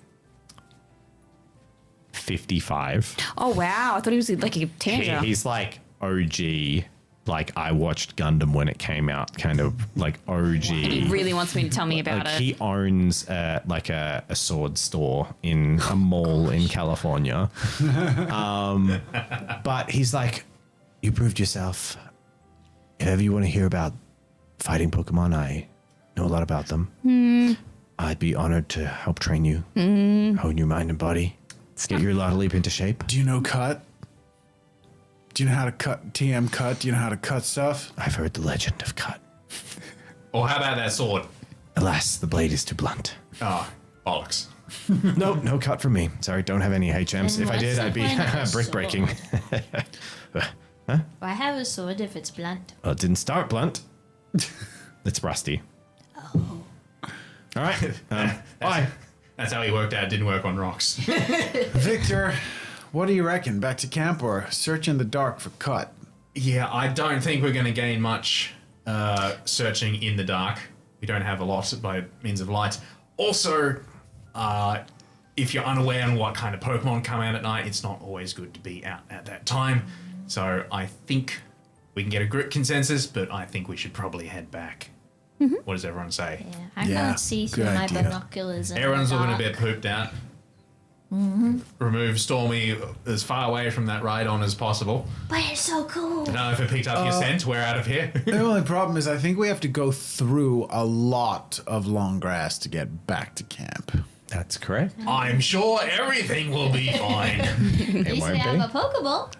55. Oh wow! I thought he was like a teenager. He's like OG. Like I watched Gundam when it came out, kind of like OG. He really wants me to tell me about Like it. he owns like a sword store in a mall in California. But he's like, you proved yourself. If ever you want to hear about fighting Pokemon, I know a lot about them. I'd be honored to help train you, hone your mind and body, get your Lottleap into shape. Do you know cut? Do you know how to cut TM cut? Do you know how to cut stuff? I've heard the legend of cut. Or how about that sword? Alas, the blade is too blunt. Oh, bollocks. No cut from me. Sorry, don't have any HMs. Then If I what's did, the I'd be point of a brick breaking. Why have a sword if it's blunt? Well, it didn't start blunt. It's rusty. Oh. All right. Bye. That's how he worked out. It didn't work on rocks. Victor, what do you reckon? Back to camp or search in the dark for cut? Yeah, I don't think we're going to gain much searching in the dark. We don't have a lot by means of light. Also, if you're unaware on what kind of Pokemon come out at night, it's not always good to be out at that time. So I think we can get a group consensus, but I think we should probably head back. What does everyone say? Yeah, I Yeah, can't see through good my idea. binoculars. in Everyone's the looking a dark. bit pooped out. Remove Stormy as far away from that Rhydon as possible. But it's so cool. I don't know if it picked up your scent. We're out of here. The only problem is I think we have to go through a lot of long grass to get back to camp. That's correct. I'm sure everything will be fine. At least we won't have be. a Pokeball.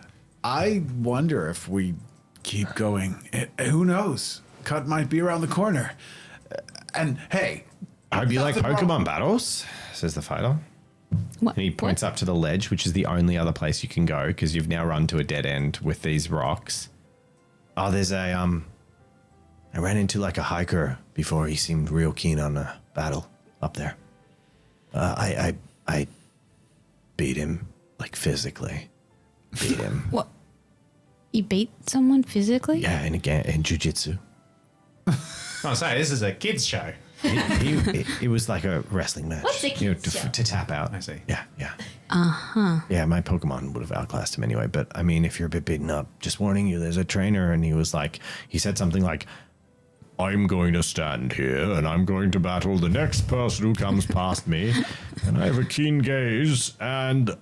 I wonder if we keep going. Who knows? Cut might be around the corner. And hey, I hope you like Nothing Pokemon wrong. battles, says the fighter. What? And he points up to the ledge, which is the only other place you can go because you've now run to a dead end with these rocks. Oh, there's a I ran into like a hiker before. He seemed real keen on a battle up there. I beat him, like physically. Beat him. What? You beat someone physically? Yeah, in jiu-jitsu. I'll say this is a kids show. It was like a wrestling match. What's a kid's to, show? to tap out. I see. Yeah. Yeah, my Pokemon would have outclassed him anyway. But I mean, if you're a bit beaten up, just warning you, there's a trainer, and he said something like, "I'm going to stand here, and I'm going to battle the next person who comes past me, and I have a keen gaze, and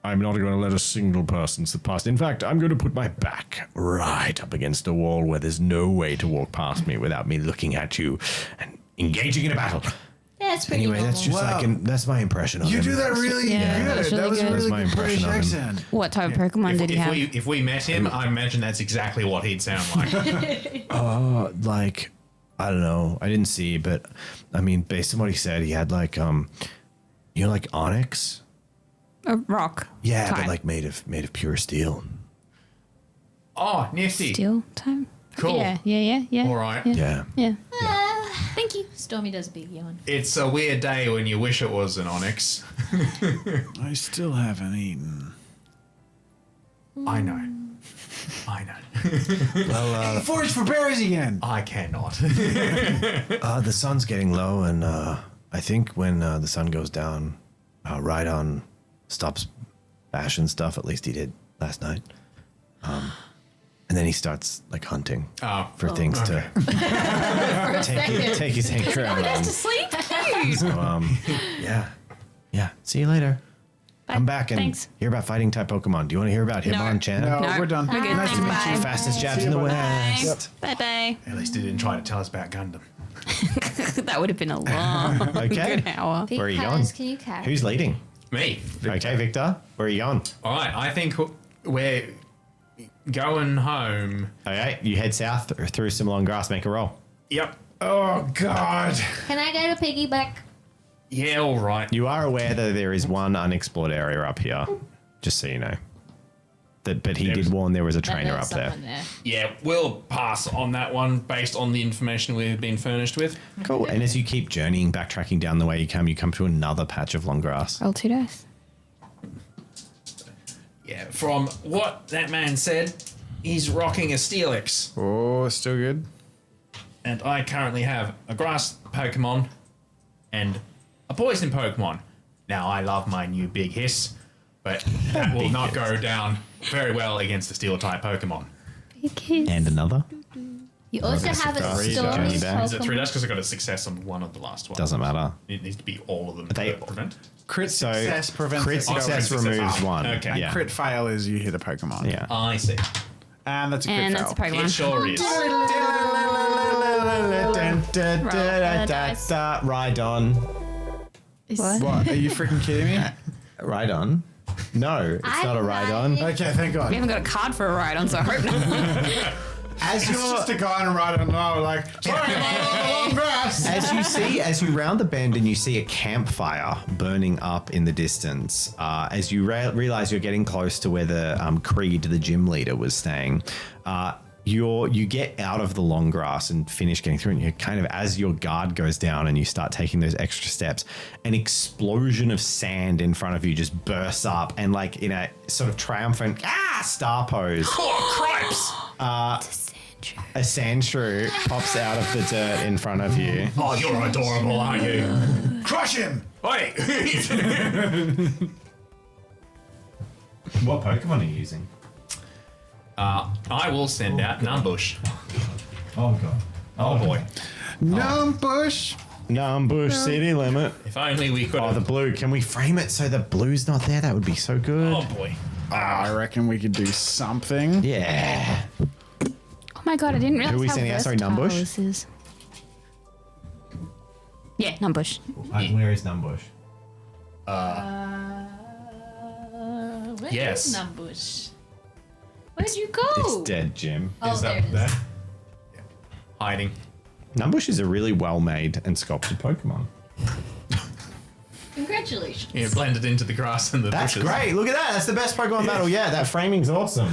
I'm not going to let a single person slip past. In fact, I'm going to put my back right up against a wall where there's no way to walk past me without me looking at you and engaging in a battle." Yeah, it's pretty Anyway, that's normal. just Wow. that's my impression of you him. do that really Yeah, good. that's really That was good. a That's really my good impression British of him. accent. What type of Pokemon did he have? If we met him, I imagine that's exactly what he'd sound like. Like, I don't know. I didn't see, but I mean, based on what he said, he had like like onyx. A rock. Yeah, type. but like made of pure steel. Oh, nifty. Steel time. Cool. Yeah. All right. Yeah. Yeah. Thank you. Stormy does a big yawn. It's a weird day when you wish it was an onyx. I still haven't eaten. I know. Well, Forage for berries again. I cannot. the sun's getting low, and I think when the sun goes down, Rhydon stops bashing stuff. At least he did last night. And then he starts like hunting Oh, for things to take his anchor out on. Sleep. So, yeah. See you later. Come back and Thanks. hear about fighting type Pokemon. Do you want to hear about Hitmonchan? No, No, we're done. we're good. Nice to meet Thanks, you. bye. Fastest jabs See in the you, bye. West. Bye bye. at least he didn't try to tell us about Gundam. That would have been a long Okay. good hour. Where are you Because going? Can you carry? Who's leading? Me. Okay, Victor. Where are you going? All right. I think we're going home. Okay, you head south through some long grass. Make a roll. Yep. Oh God. Can I get a piggyback? Yeah. All right. You are aware that there is one unexplored area up here, just so you know. But he did warn there was a trainer There's up there. someone there. Yeah. We'll pass on that one based on the information we've been furnished with. Cool. And as you keep journeying, backtracking down the way you come to another patch of long grass. Roll 2 dice. Yeah. From what that man said, he's rocking a Steelix. Oh, still good. And I currently have a grass Pokemon and a poison Pokemon. Now, I love my new Big Hiss, but that will not go down very well against the Steel-type Pokemon. And another? You also have a Three Stormy dice. Is it 3 Pokemon. dice? Because I got a success on one of the last ones. Doesn't matter. It needs to be all of them They- to prevent. Crit So success prevents crit it. success Oh, crit removes success. one. Okay. And Yeah. crit fail is you hit a Pokemon. Yeah. I see. And that's a crit And fail. that's a Pokemon. It sure is. Rhydon. What? What? Are you freaking kidding me? Rhydon? No, it's not a Rhydon. Okay, thank God. We haven't got a card for a ride on, so I hope not. As It's just a guy on a ride on low, like, sorry, I'm on the long grass. as you round the bend and you see a campfire burning up in the distance, as you realize you're getting close to where the Creed, the gym leader, was staying, you get out of the long grass and finish getting through, and you kind of, as your guard goes down and you start taking those extra steps, an explosion of sand in front of you just bursts up, and like in a sort of triumphant star pose, a sandshrew pops out of the dirt in front of you. Oh, you're adorable, aren't you? Crush him. Hey! What Pokemon are you using? I will send out an ambush. Oh god. Oh boy. Numbush. Numbush city limit. If only we could Oh, the have. blue. Can we frame it so the blue's not there? That would be so good. Oh boy. I reckon we could do something. Yeah. Oh my god, I didn't realize Who are we how sending out? Sorry, versatile Numbush? this is. Yeah, Numbush. Where is Numbush? Where Yes. is Numbush? Where'd you go? It's dead, Jim. Oh, Is there that it there? is. Hiding. Numbush is a really well-made and sculpted Pokemon. Congratulations. Yeah, blended into the grass and the That's bushes. great. Look at that. That's the best Pokemon battle. Yeah, that framing's awesome.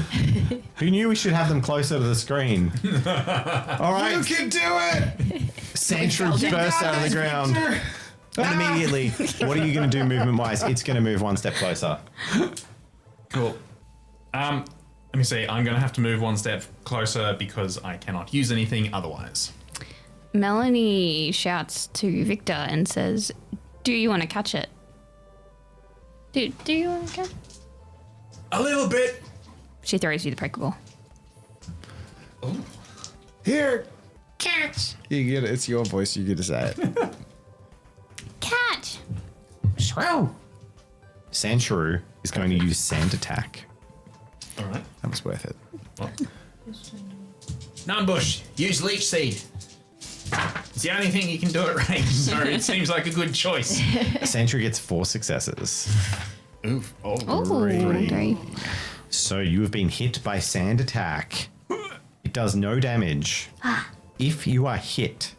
Who knew we should have them closer to the screen? All right. You can do it. Sandshrew bursts out of the ground. And immediately, what are you going to do movement-wise? It's going to move one step closer. Cool. Let me see. I'm going to have to move one step closer because I cannot use anything otherwise. Melanie shouts to Victor and says, "Do you want to catch it? Do you want to catch it?" A little bit. She throws you the Pokeball. Here. Catch. You get it. It's your voice. You get to say it. Catch! Shrew. Sandshrew is going to use Sand Attack. All right. That was worth it. Numbush, use Leech Seed. It's the only thing you can do at range, so it seems like a good choice. Sandshrew gets 4 successes. Oof. Oh, Oh, 3. So you have been hit by Sand Attack. It does no damage. If you are hit,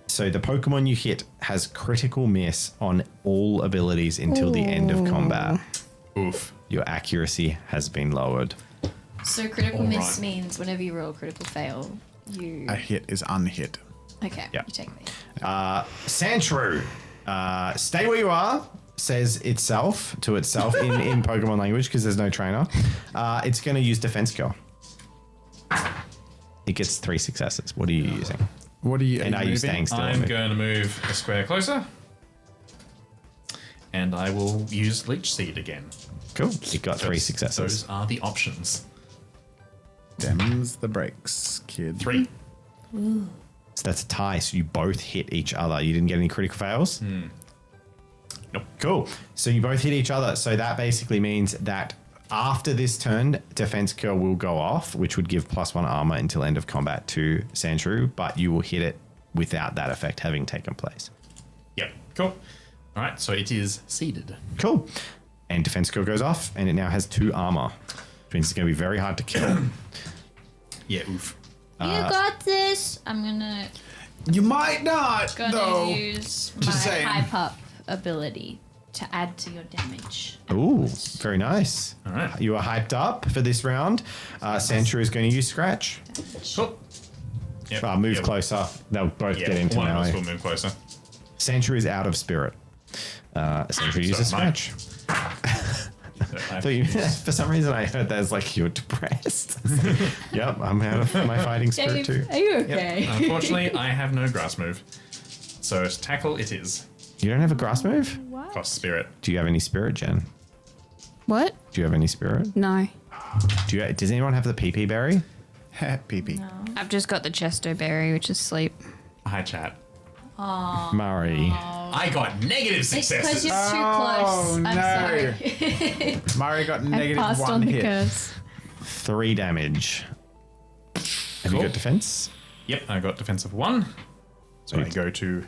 so the Pokemon you hit has critical miss on all abilities until the end of combat. Oof. Your accuracy has been lowered. So critical All miss right. means whenever you roll a critical fail, you... A hit is unhit. Okay, Yeah. you take me. Sandshrew, stay where you are, says itself to itself in Pokemon language because there's no trainer. It's going to use Defense Cure. It gets 3 successes. What are you using? What are you? And are you moving? staying still? I'm going to move a square closer. And I will use Leech Seed again. Cool. It got 3 successes. Those are the options. Them's the breaks, kid. 3. So that's a tie. So you both hit each other. You didn't get any critical fails? Nope. Cool. So you both hit each other. So that basically means that after this turn, Defense Cure will go off, which would give +1 armor until end of combat to Sandshrew, but you will hit it without that effect having taken place. Yep. Cool. All right. So it is seeded. Cool. And Defense Cure goes off, and it now has 2 armor, which means it's going to be very hard to kill. Yeah. Oof. You got this. I'm gonna You might not. though. use my Just saying. hype up ability to add to your damage. Ooh, very nice. All right. You are hyped up for this round. Sandshrew is going to use Scratch. Cool. Yep. Move Yep. closer. They'll both Yeah. get into One of us melee. will move closer. Sandshrew is out of spirit. Sandshrew uses So am I. Scratch. So you, for some reason, I heard that as like you're depressed. Yep, I'm out of my fighting spirit too. Are you okay? Unfortunately, I have no grass move. So tackle it is. You don't have a grass move? Cost spirit. Do you have any spirit, Jen? What? Do you have any spirit? No. Does anyone have the PP berry? PP. I've just got the Chesto Berry, which is sleep. Hi, chat. Murray. I got negative It's because successes. you're too close. I'm no. sorry. Murray got I negative passed 1 on the hit. curse. 3 damage. Have you Cool. got defense? Yep, I got defensive 1. So I Sweet. go to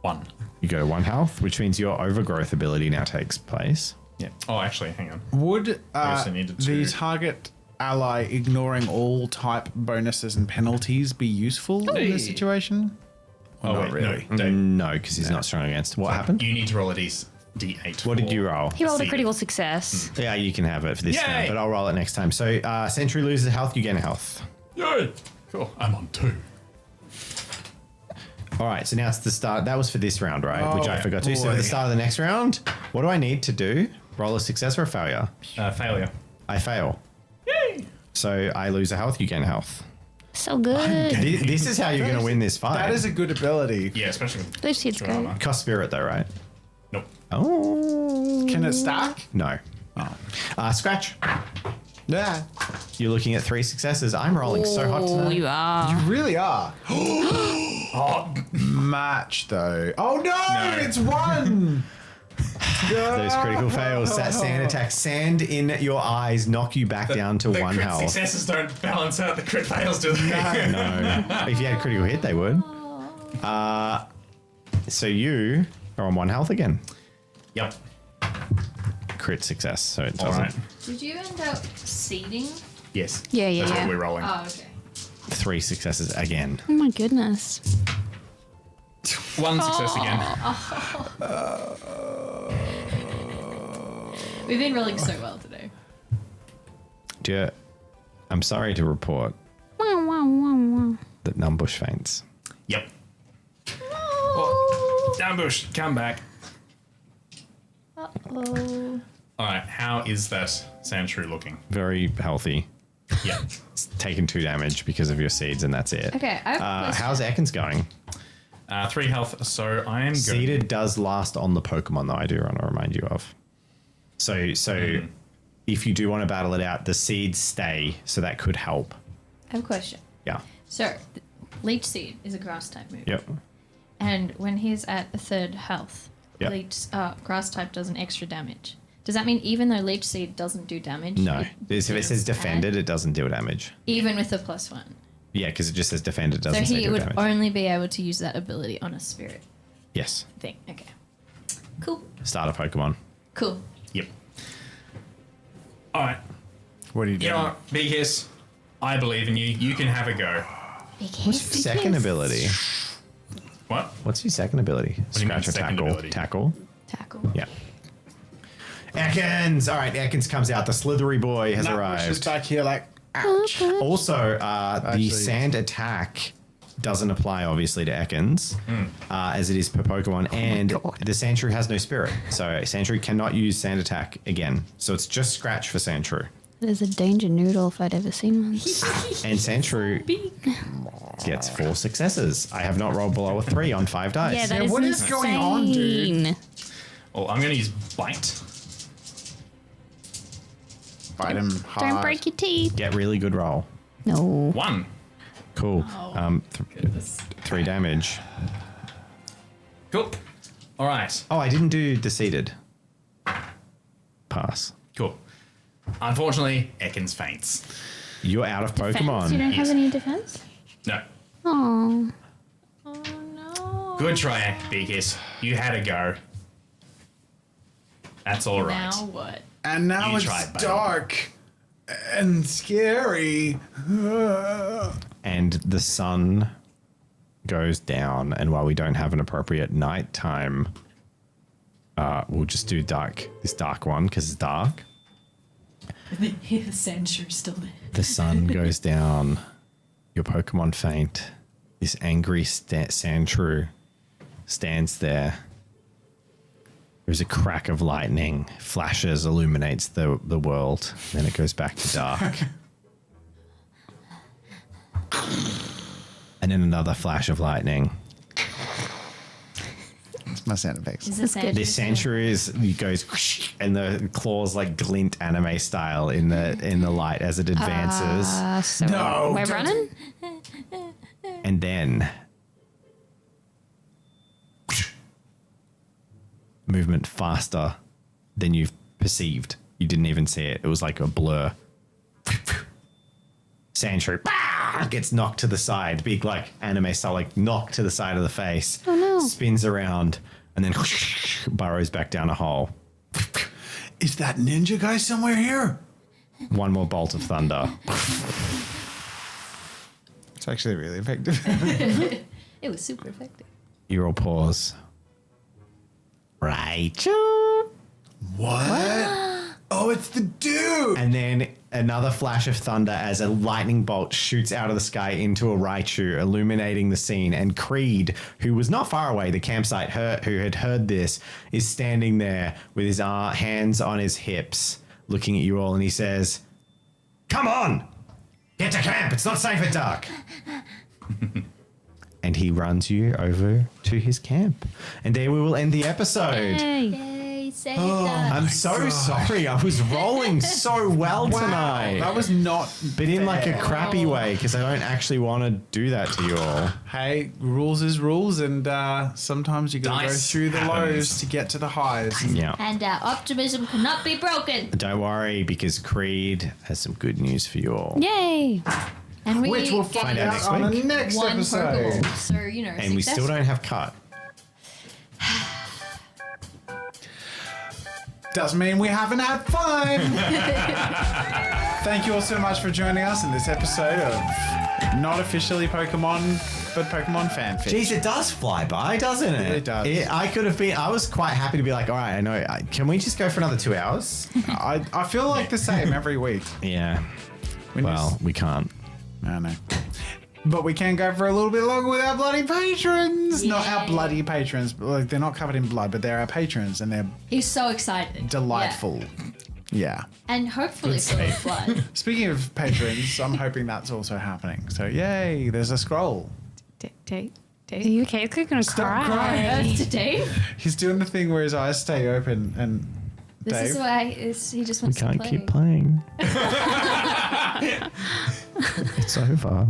1. You go to 1 health, which means your overgrowth ability now takes place. Yeah. Oh, actually, hang on. Would also needed the to- target ally ignoring all type bonuses and penalties be useful in Hey. this situation? Or Oh, not wait, really. no. Dave, No, because he's not strong against. What happened? you need to roll a D8. What did for- you roll? He rolled a Seeded. critical success. Yeah, you can have it for this Yay! round, but I'll roll it next time. So, Sentry loses health, you gain a health. Yay! Cool. I'm on 2. All right, so now it's the start. That was for this round, right? Which I Oh, forgot to. So, for boy. the start of the next round, what do I need to do? Roll a success or a failure? Failure. I fail. Yay! So, I lose a health, you gain a health. So good. This is how you're going to win this fight. That is a good ability. Yeah, especially with Those kids extra great. armor. Cost spirit, though, right? Nope. Oh. Can it stack? No. Oh. Scratch. Yeah. You're looking at 3 successes. I'm rolling so hot Oh, tonight. you are. You really are. Match though. Oh no, it's 1. Those critical fails. That sand attack. Sand in your eyes knock you back down to The 1 crit health. successes don't balance out the crit fails, do they? No. If you had a critical hit, they would. So you are on 1 health again. Yep. Crit success, so it All doesn't. right. Did you end up seeding? Yes. Yeah, yeah, That's yeah. what we're rolling. Oh, okay. 3 successes again. Oh my goodness. 1 success again. We've been rolling so well today. I'm sorry to report that Numbush faints. Yep. Oh, ambush, come back. Uh-oh. All right, how is that Sandshrew looking? Very healthy. Yep. It's taken 2 damage because of your seeds, and that's it. Okay, I have a question. How's Ekans going? 3 health, so I am good. Seeded does last on the Pokemon, though, I do want to remind you of. So if you do want to battle it out, the seeds stay, so that could help. I have a question. Yeah. So, Leech Seed is a grass type move. Yep. And when he's at a 3rd health, Yep. grass type does an extra damage. Does that mean even though Leech Seed doesn't do damage? No. it If it says defended, it doesn't do damage. even with the +1? Yeah, because it just says defended, So doesn't say he do would damage. only be able to use that ability on a spirit Yes. thing. Okay. Cool. Starter Pokemon. Cool. Yep. All right. What are you doing? You know what, Big Hiss, I believe in you. You can have a go. What's your second ability? What? What's your second ability? do you mean, Scratch or second tackle? ability? Tackle? Tackle. Yeah. Ekans! All right, Ekans comes out. The slithery boy has Nutbush is arrived. back here like, ouch. Also, the Actually- sand attack doesn't apply, obviously, to Ekans, as it is per Pokemon, and the Sandshrew has no spirit. So Sandshrew cannot use sand attack again. So it's just Scratch for Sandshrew. There's a danger noodle if I'd ever seen one. And Sandshrew gets 4 successes. I have not rolled below a 3 on 5 dice. Yeah, that Yeah, is what is going on, dude? insane. Well, I'm going to use Bite. Bite him hard. Don't break your teeth. Get really good roll. No. 1. Cool. 3 damage. Cool. All right. Oh, I didn't do Deceited. Pass. Cool. Unfortunately, Ekans faints. You're out of Defense? You Pokemon. don't Yes. have any defense? No. Oh. Oh no. Good try, Big Hiss. You had a go. That's all right. Now what? And now You it's tried, buddy. dark and scary. And the sun goes down, and while we don't have an appropriate nighttime, we'll just do this dark one because it's dark. The Sandshrew still there. The sun goes down. Your Pokemon faint. This angry Sandshrew stands there. There's a crack of lightning, flashes, illuminates the world. Then it goes back to dark. And then another flash of lightning. It's my sound effects. Is this This Sandshrew goes whoosh, and the claws like glint anime style in the light as it advances. So No, we're don't- running? And then movement faster than you've perceived. You didn't even see it. It was like a blur. Sandshrew gets knocked to the side. Big like anime style, like knocked to the side of the face. Oh no. Spins around and then burrows back down a hole. Is that ninja guy somewhere here? One more bolt of thunder. It's actually really effective. It was super effective. You all pause. Right. What? Oh, it's the dude. And then another flash of thunder as a lightning bolt shoots out of the sky into a Raichu, illuminating the scene. And Creed, who was not far away, the campsite, who had heard this, is standing there with his hands on his hips, looking at you all, and he says, "Come on! Get to camp! It's not safe at dark!" And he runs you over to his camp. And there we will end the episode. Hey. Yay, saved us. I'm so sorry. I was rolling so well tonight. That was not. But in like a fair. crappy way, because I don't actually want to do that to you all. Hey, rules is rules, and sometimes you gotta go Dice through the happens. lows to get to the highs. Yeah. And our optimism cannot be broken. Don't worry, because Creed has some good news for you all. Yay! And we Which we'll get find out out next on week. the next one episode. Pokeball. So, you know, And we still don't have cut. Doesn't mean we haven't had fun. Thank you all so much for joining us in this episode of not officially Pokemon, but Pokemon fanfic. Jeez, it does fly by, doesn't it? It does. I was quite happy to be like, all right, I know. Can we just go for another 2 hours? I feel like the same every week. Yeah. We Well, we can't. I know. But we can go for a little bit longer with our bloody patrons. Not our Yay. bloody patrons. Like, they're not covered in blood, but they're our patrons, and they're He's so excited. delightful. Yeah. And hopefully full of blood. Speaking of patrons, I'm hoping that's also happening. So, yay, there's a scroll. Are you okay? It's gonna Stop cry. crying. To Dave. He's doing the thing where his eyes stay open, and This Dave. is why he just We wants can't to play. keep playing. It's over.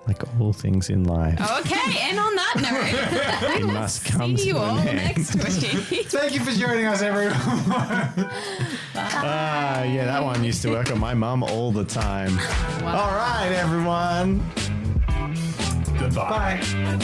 Like all things in life, Okay, and on that note, it must come see you to all an end. next week. Thank you for joining us, everyone. Yeah, that one used to work on my mum all the time. All right, everyone. Goodbye. Bye.